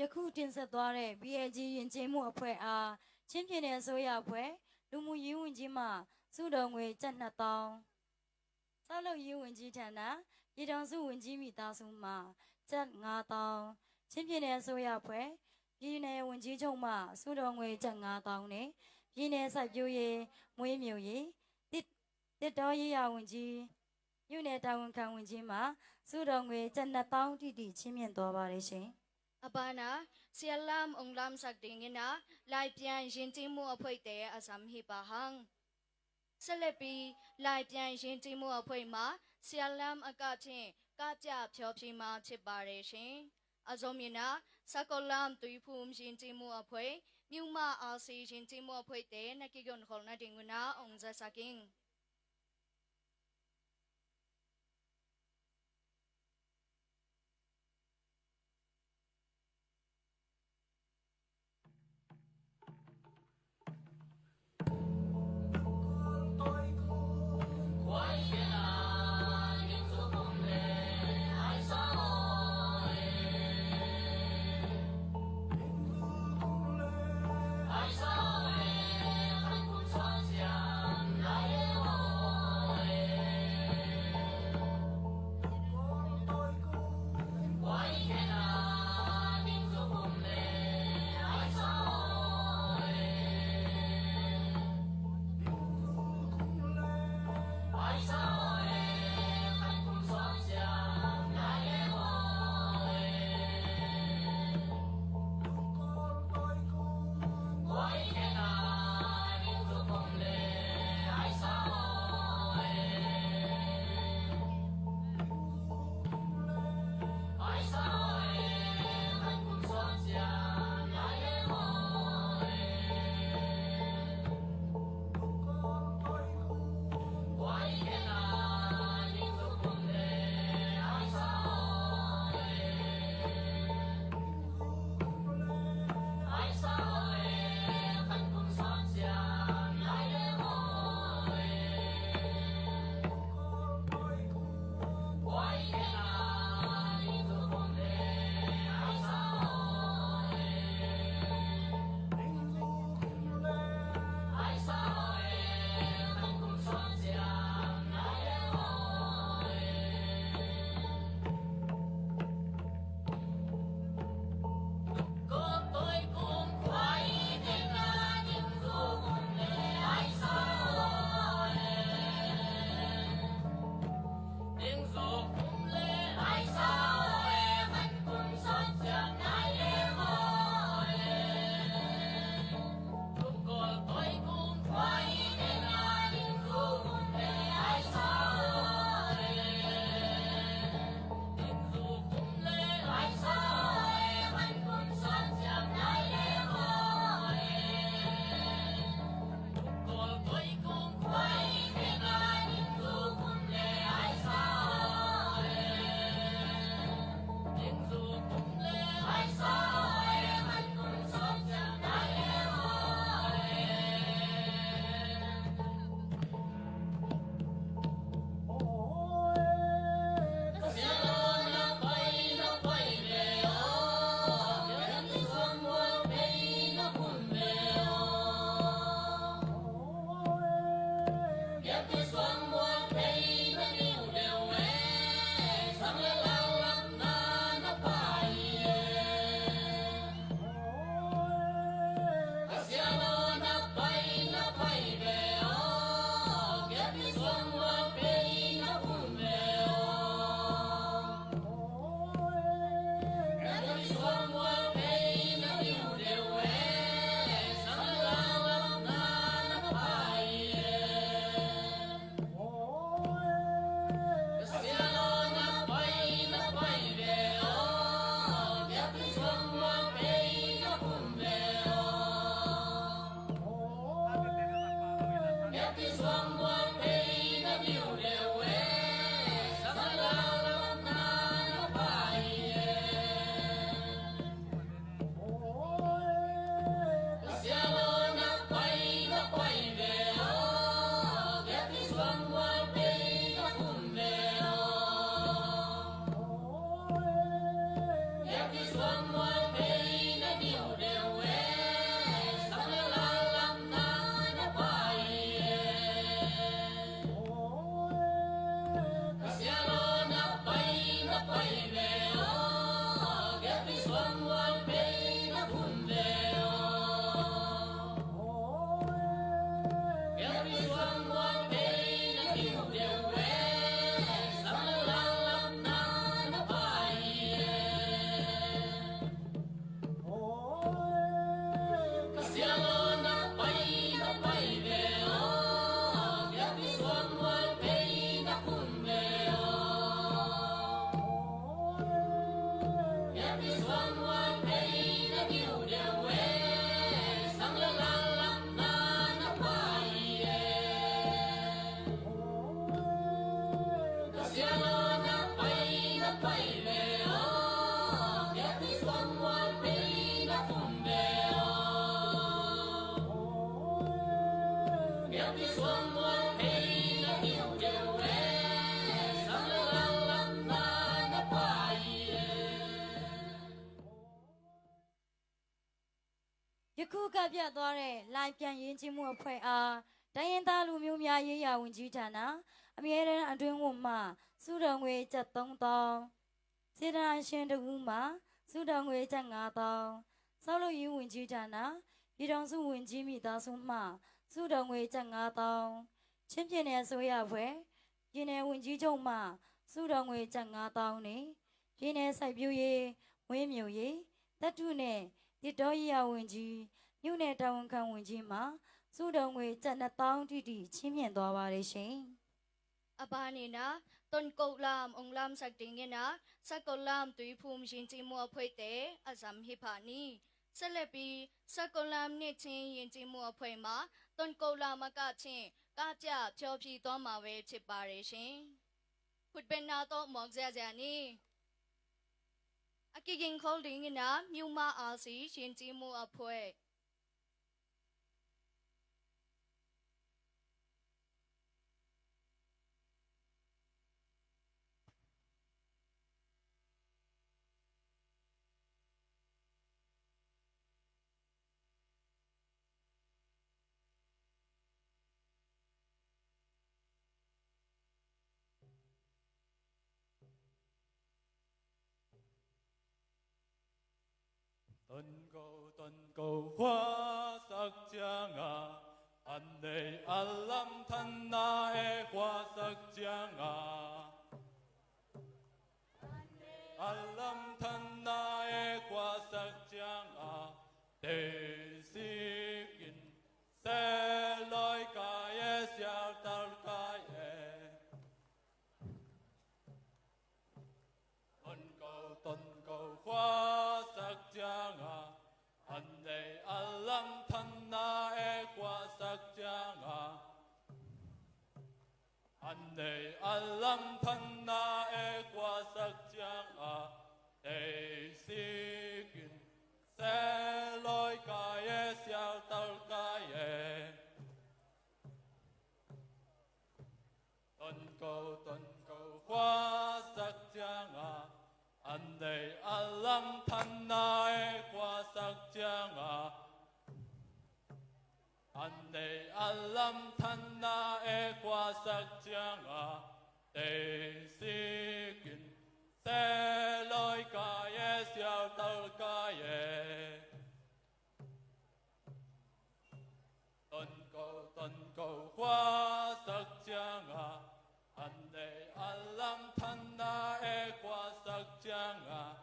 ယခုတင်ဆက်သွားတဲ့ BAG ရင်ကျေးမှုအဖွဲ့အားချင်းပြင်းတဲ့အစိုးရအဖွဲ့လူမှုရေးဝန်ကြီးမှစုတော်ငွေကျပ်2000ဆောက်လုပ်ရေးဝန်ကြီးဌာနပြည်ထောင်စုဝန်ကြီးမိသားစုမှကျပ်9000ချင်းပြင်းတဲ့အစိုးရအဖွဲ့ပြည်내ဝန်ကြီးချုပ်မှစုတော်ငွေကျပ်9000နဲ့ပြည်내စိုက်ပျိုးရေးမွေးမြူရေးတစ်တော်ရေးရဝန်ကြီးမြို့နယ်တာဝန်ခံဝန်ကြီးမှစုတော်ငွေကျပ်2000တိတိချင်းမြင့်သွားပါတယ်ရှင်အပါနာဆီယလမ်အုံလမ်ဆက်တင်ငနာလိုက်ပြန်ရင်ကျေးမှုအဖွဲ့တဲ့အစမ်ဟိပါဟန်ဆက်လက်ပြီးလိုက်ပြန်ရင်ကျေးမှုအဖွဲ့မှာဆီယလမ်အကချင်းကကြဖြောပြမှာဖြစ်ပါတယ်ရှင်အစုံမြနာစကောလမ်တူဖုံရင်ကျေးမှုအဖွဲ့မြူမအာစီရင်ကျေးမှုအဖွဲ့တဲ့နကီကွန်ခေါ်နာတင်ငနာအုံဇဆကင်း ခုကပြတ်သွားတဲ့လိုင်ပြန်ရင်ချင်းမှုအဖွဲ့အားတိုင်းရင်းသားလူမျိုးများရေးရာဝန်ကြီးဌာနအမြဲတမ်းအတွင်းဝန်မှစုတော်ငွေကျပ်3000စေတနာရှင်တဦးမှစုတော်ငွေကျပ်9000ဆောက်လုပ်ရေးဝန်ကြီးဌာနပြည်ထောင်စုဝန်ကြီးမိသားစုမှစုတော်ငွေကျပ်9000ချင်းပြည်နယ်အစိုးရဖွဲ့ပြည်နယ်ဝန်ကြီးချုပ်မှစုတော်ငွေကျပ်9000နဲ့ပြည်နယ်စိုက်ပျိုးရေးဝင်းမြူရေးတပ်ထုနဲ့ဒီတော်ရေးရာဝန်ကြီးမြို့နယ်တာဝန်ခံဝန်ကြီးမှစုတော်ငွေကျပ်2000တိတိချင်းမြင့်သွားပါတယ်ရှင်အဘာနီနာတွန်ကုတ်လမ်အုံလမ်စက်တင်ငနာစကုတ်လမ်တွီဖုံရှင်ချီမောဖွဲ့တဲ့အဇမ်ဟိဖာနီဆက်လက်ပြီးစကုတ်လမ်နှစ်ချင်းရင်ချီမောဖွဲ့မှာတွန်ကုတ်လမ်ကချင်းကကြဖြောပြသွားမှာပဲဖြစ်ပါတယ်ရှင်ခုတ်ပင်နာတော့မောက်ဇာဇာနီအကီကင်ခေါ်ဒင်းနာမြူမာအာစီရှင်ချီမောအဖွဲ့敦高花色江啊，安内阿lâm thân na e hoa sắc江à,阿lâm thân na e hoa sắc江à, để xin sẽ lối cái e sao tal cái e, tôn cầu hoa sắc江啊。anh này anh lâm thân na e qua sắc trang à, anh này anh lâm thân na e qua sắc trang à, để xin sẽ lối cái e sao tal cái e, tôn cầu qua sắc trang à. anh này anh lâm thân na e qua sắc trang à, anh này anh lâm thân na e qua sắc trang à, để xin sẽ lối cái e sao tal cái e, tôn cầu qua sắc trang à, anh này anh lâm thân na e qua sắc trang à,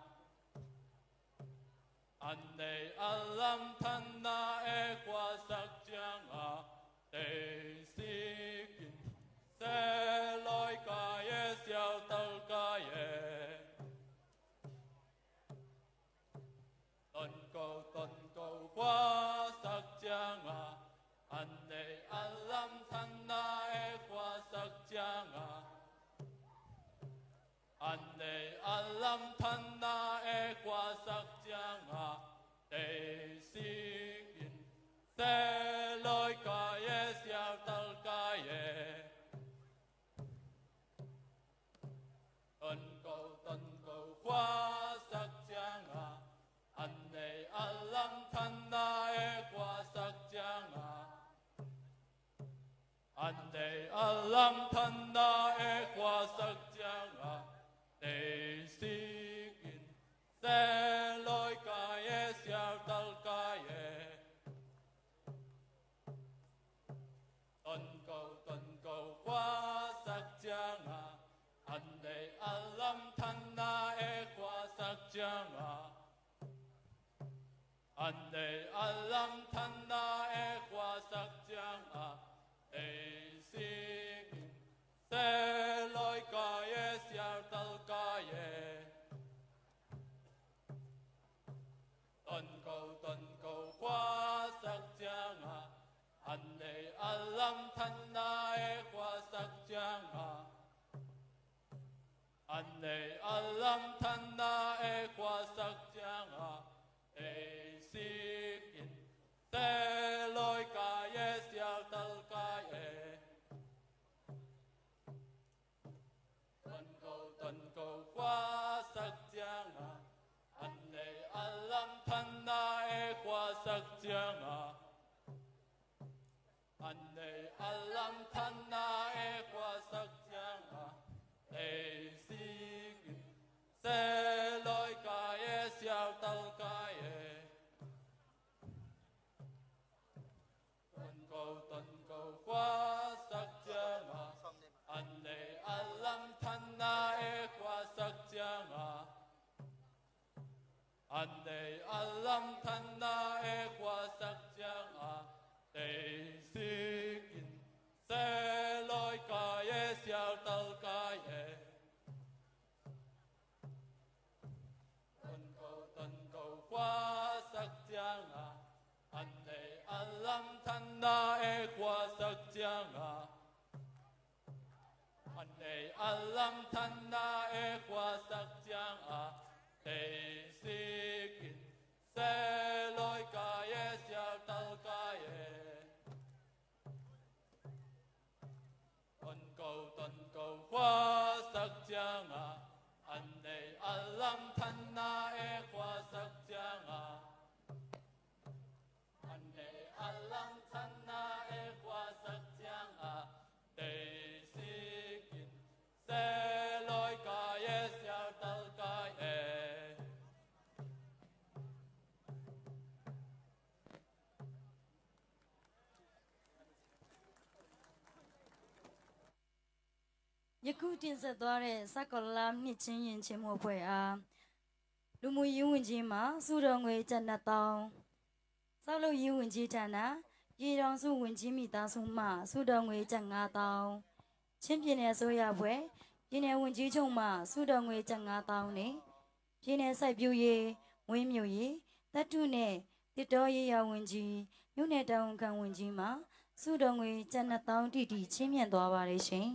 anh này anh lâm thân na e qua sắc trang à, để xin sẽ lối cái e sao tal cái e, tôn cầu qua sắc trang à, anh này anh lâm thân na e qua sắc trang à, anh này anh lâm thân na e qua sắc trang à, để xin sẽ lối cái e sao tal cái e, tôn cầu qua sắc trang à, anh này anh lâm thân na e qua sắc trang à, anh này anh lâm thân na e qua sắc trang à, để xin sẽ lối cái e sao tal cái e, tôn cầu qua sắc trang à, anh này anh lâm thân na e qua sắc trang à, anh này anh lâm thân na e qua sắc trang à, để xin sẽ lối cái e sao tal cái e, tôn cầu qua sắc trang à, anh này anh lâm thân na e qua sắc trang à, anh này anh lâm thân na e qua sắc trang à, để xin sẽ lối cái e sao tal cái e, tôn cầu qua sắc trang à, anh này anh lâm thân na e qua sắc trang thân na e qua sắc giang à tề si kinh sẽ lối cái e xiao tao cái e tuần cầu qua sắc giang à anh lệ anh lâm thân na e qua sắc giang à anh lệ anh lâm thân na e qua sắc giang à tề si kinh sẽ lối cái e xiao tao cái e tuần cầu qua sắc giang à anh lệ anh lâm thân na e qua sắc giang à anh lệ anh lâm thân na e qua sắc giang à tề si kinh sẽ lối cái e xiao tao cái e tuần cầu qua sắc giang à anh lệ anh lâm thân na e qua sắc giang à anh lệ anh lâm thân na e qua sắc giang à tề si kinh sẽ lối cái e xiao tao cái eယခုတင်ဆက်သွားတဲ့စက္ကလာနှစ်ချင်းရင်ချင်းမှုအဖွဲ့အားလူမှုရေးဝန်ကြီးမှစုတော်ငွေကျပ်2000စောက်လုပ်ရေးဝန်ကြီးဌာနပြည်ထောင်စုဝန်ကြီးမိသားစုမှစုတော်ငွေကျပ်9000ချင်းပြည်နယ်အစိုးရဖွဲ့ပြည်နယ်ဝန်ကြီးချုပ်မှစုတော်ငွေကျပ်9000နဲ့ပြည်နယ်စိုက်ပျိုးရေးဝင်းမြူရေးတပ်ထုနဲ့တစ်တော်ရေးရဝန်ကြီးမြို့နယ်တာဝန်ခံဝန်ကြီးမှစုတော်ငွေကျပ်2000တိတိချင်းမြတ်သွားပါရရှင်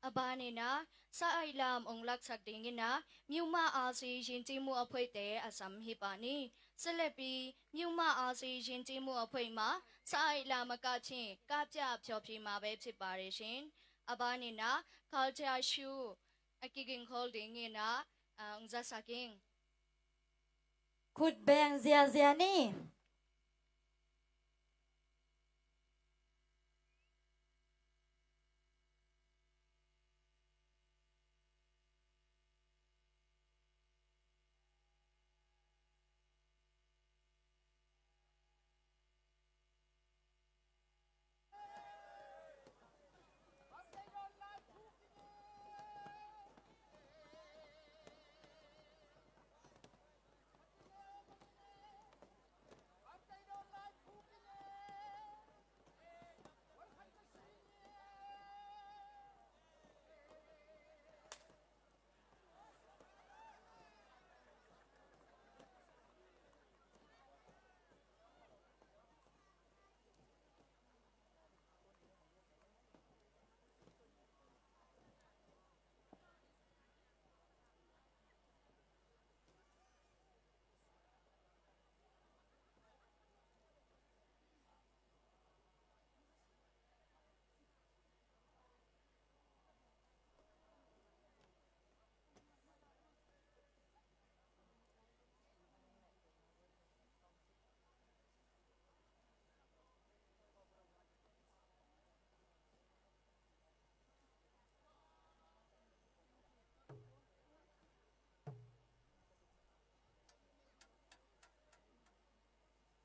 Abanina sa ailam ong laksak dingina myuma asi shintimu aphoi te asam hipani selepi myuma asi shintimu aphoi ma sa ailam ka chin ka pya phyo phi ma be phit pare shin abanina culture shoe akigin holding ina ongza saking ขุดแบ่งเสียนี่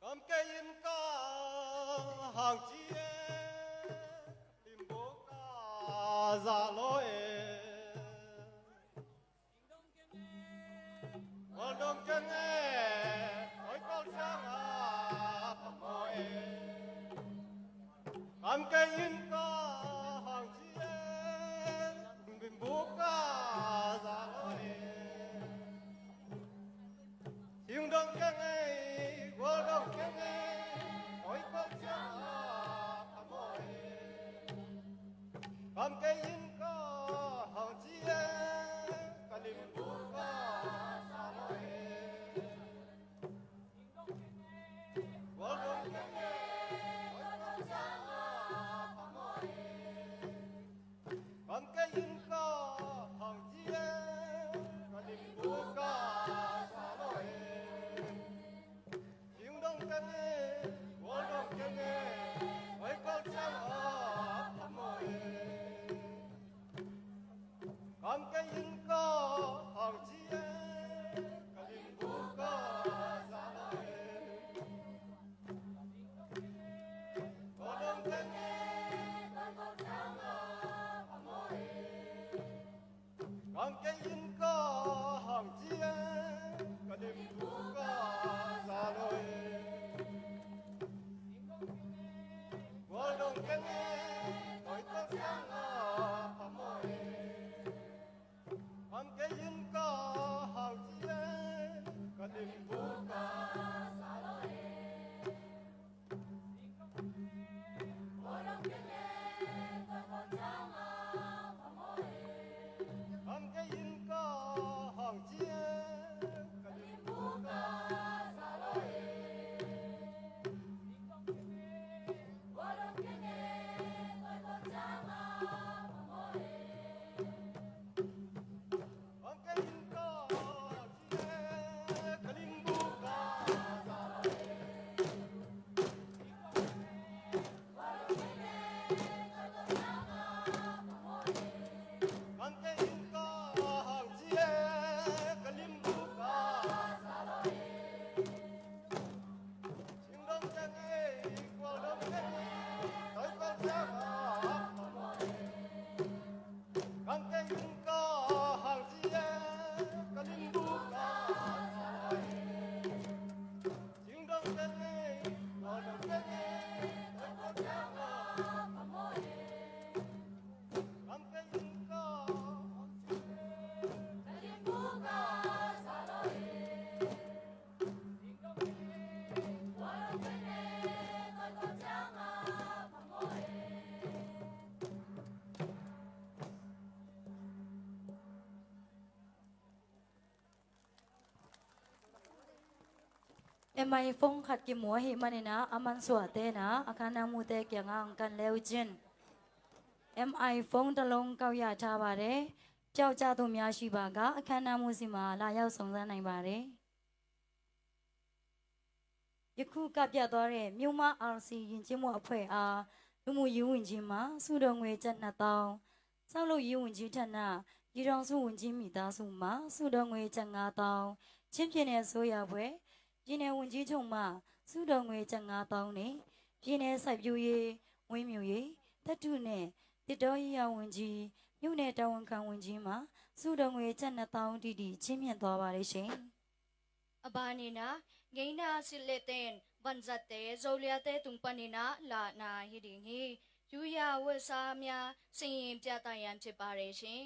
Cầm cây in ca hàng chia tìm bố ca giả lối Con đông chân ôi con sáng bầm môi Cầm cây in ca hàng chia tìm bố ca giả lối Tiếng đông chân World of Kenya, oi con sáng bầm môi Cầm cây in ca hàng chia tìm bố ca giả lối World of Kenya, oi con sáng bầm môi Cầm cây in ca hàng chia tìm bố ca giả lối Tiếng đông chân ôi con sáng bầm MI ฟงขัดกิมัวหิมันนะอามันสวดเตนะอาคารนามูเตเกียงอ่างกันแล้วจิน MI ฟงตะลงเกาอยาชาบาเรเจ้าจ่าตุมยาชีบากาอาคารนามูสิมาลายาวสงสารในบาเรยคูกับยาตัวเรมิวมา RC ยินจิมัวเผยอาลูมูยูวินจิมาสุดงเวจันนาตองเศร้าลูยูวินจิทันนายีรองสุวินจิมิตาสุมาสุดงเวจังงาตองชิมเพียเนโซยาเวပြည်내ဝန်ကြီးချုပ်မှစုတော်ငွေကျပ်9000နဲ့ပြည်내စိုက်ပျိုးရေးဝင်းမြူရေးတပ်ထုနဲ့တစ်တော်ရေးရဝန်ကြီးမြို့နယ်တာဝန်ခံဝန်ကြီးမှစုတော်ငွေကျပ်2000တီတီချင်းမြင့်သွားပါလိမ့်ရှင် abanina ngeina sileten banzate zoliate tungpanina la na hidingi yuya wasamya singin ပြသရန်ဖြစ်ပါတယ်ရှင်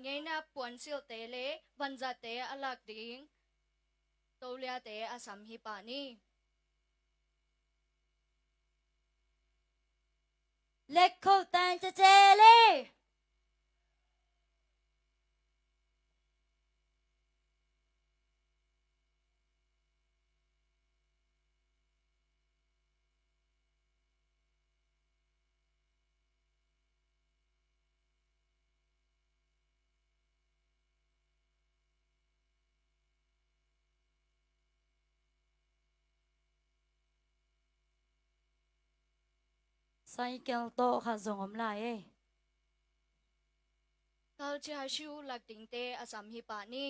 Ngaina puansil tele banzate alak ding tolya te asam hi pani เล็กเข้าตันจะเจเลย ไซเคิลโตค่ะส่งอมลาย culture shu lak ding te asam hi pani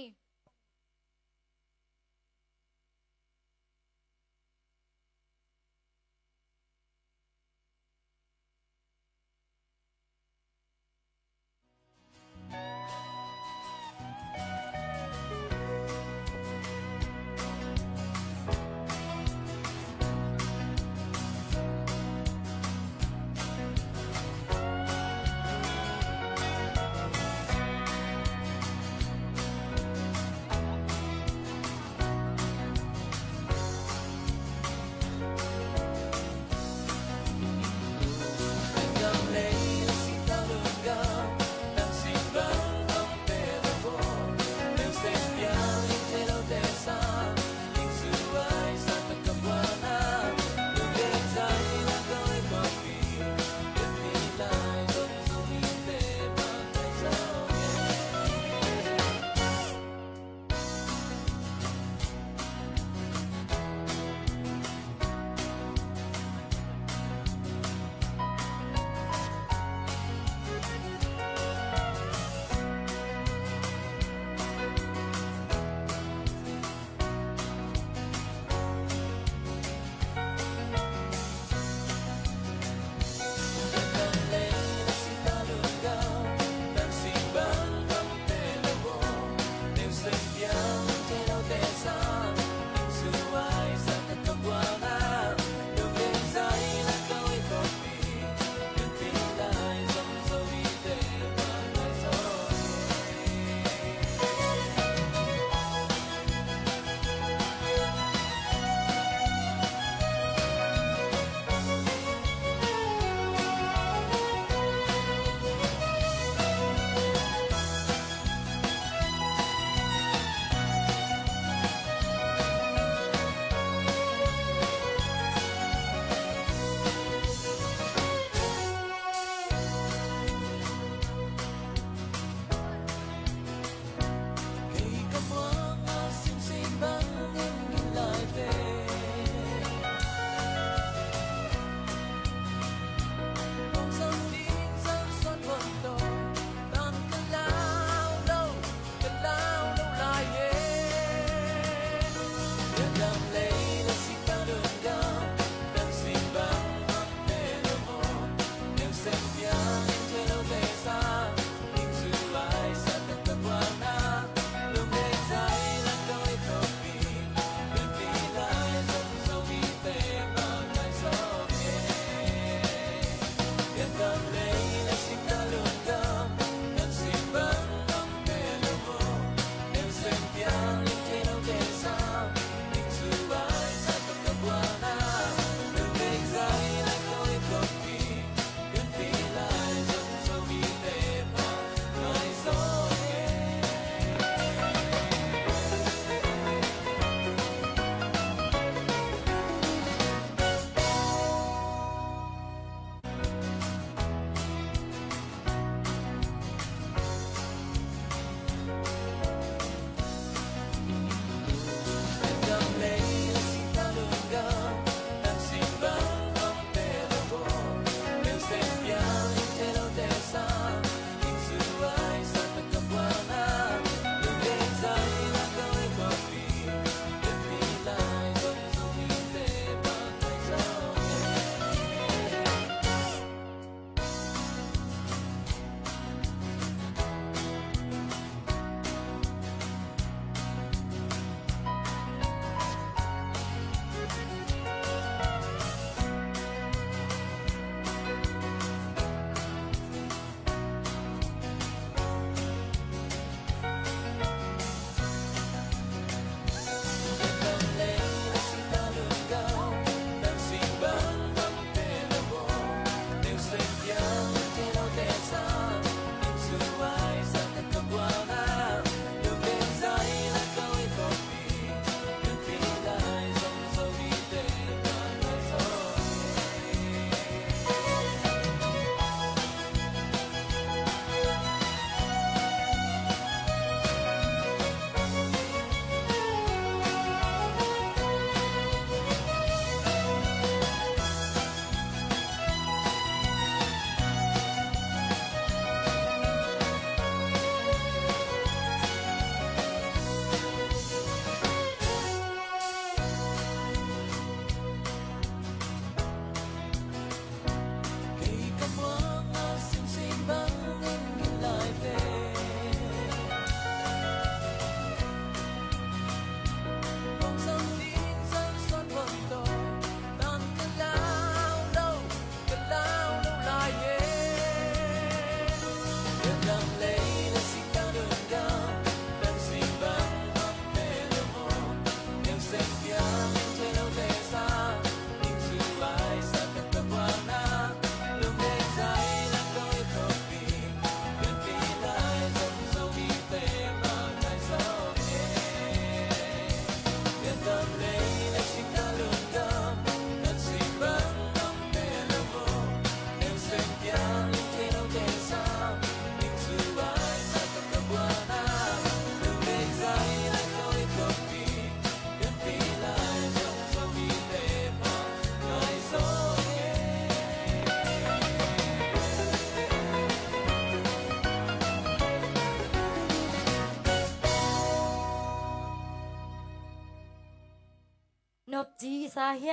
စာဟျ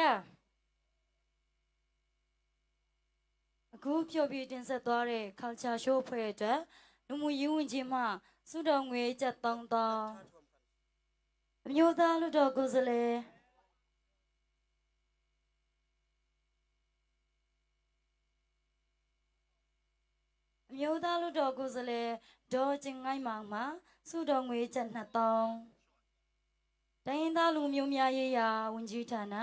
အခုဖြောပြတင်ဆက်သွားတဲ့ culture show ဖွဲ့အတွက်လူမှုရေးဝန်ကြီးမှစုတော်ငွေကျပ်3000အမျိုးသားလူတော်ကိုယ်စားလှယ်အမျိုးသားလူတော်ကိုယ်စားလှယ်ဒေါ်ကျင်ငိုင်းမောင်မှစုတော်ငွေကျပ်2000တိုင်းရင်းသားလူမျိုးများရေးရာဝန်ကြီးဌာန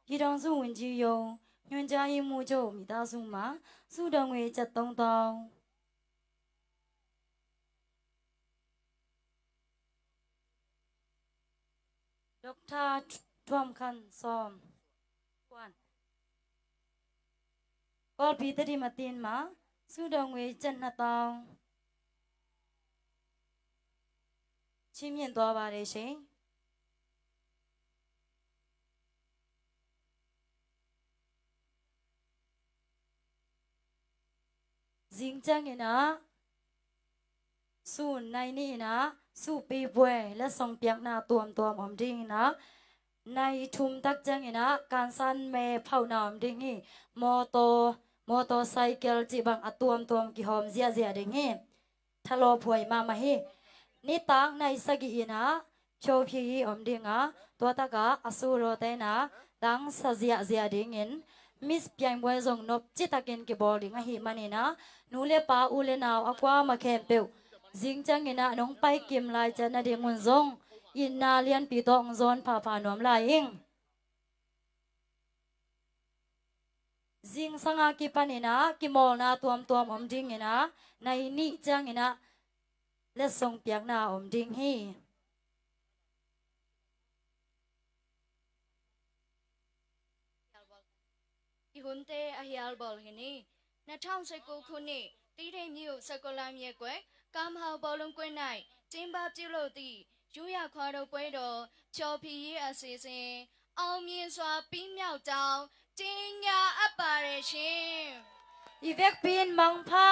ပြည်ထောင်စုဝန်ကြီးရုံးညွှန်ကြားရေးမှူးချုပ်မိသားစုမှစုတော်ငွေကျပ်3000ဒေါက်တာထွမ်ခန်ဆောမ်1ကော်ပီတတိမတင်မှာစုတော်ငွေကျပ်2000ချင်းမြင့်သွားပါတယ်ရှင်ဇင်းချန်ငနာစုနိုင်နေနာစုပေပွဲและส่งเปียกนาตัวอมดิ้งนะในทุมตักจังนะการสันเมเผานามดิ้งมอโตไซเคิลจีบังอตัวกิหอมเสียดิ้งทะโลพวยมาฮีนี่ตังในสกีนะโชพีอมดิ้งอ่ะตัวตะกะอสูโรเตนะตังสเสียดิ้งมิสเปียงบวยส่งนบจิตตะกินกิบอลิงฮีมันนี่นะนูเลปาอูเลนาวอความาแคมเปวจิงจังเงินะน้องไปกิมลายจันนาเดงุนซงอินนาเลียนปีตองซอนพาหนวมลายอิงจิงสังอากิปันินะกิมอลนาตัวอมดิ้งเงินะในนี่จังเงินะและส่งเปียกนาอมดิ้งฮีอีหุ่นเตอฮิอัลบอลเฮนี่2019ခုနှစ်တီးတိမ်မြို့စကောလာမြေကွယ်ကမ်ဟောက်ဘောလုံးကွင်း၌ကျင်းပပြုလုပ်သည့်ယူရခွာတော်ပွဲတော်ချော်ဖီရေးအစီအစဉ်အောင်မြင်စွာပြီးမြောက်ကြောင်းကြေညာအပ်ပါရရှင် อีเวกปีนมังพา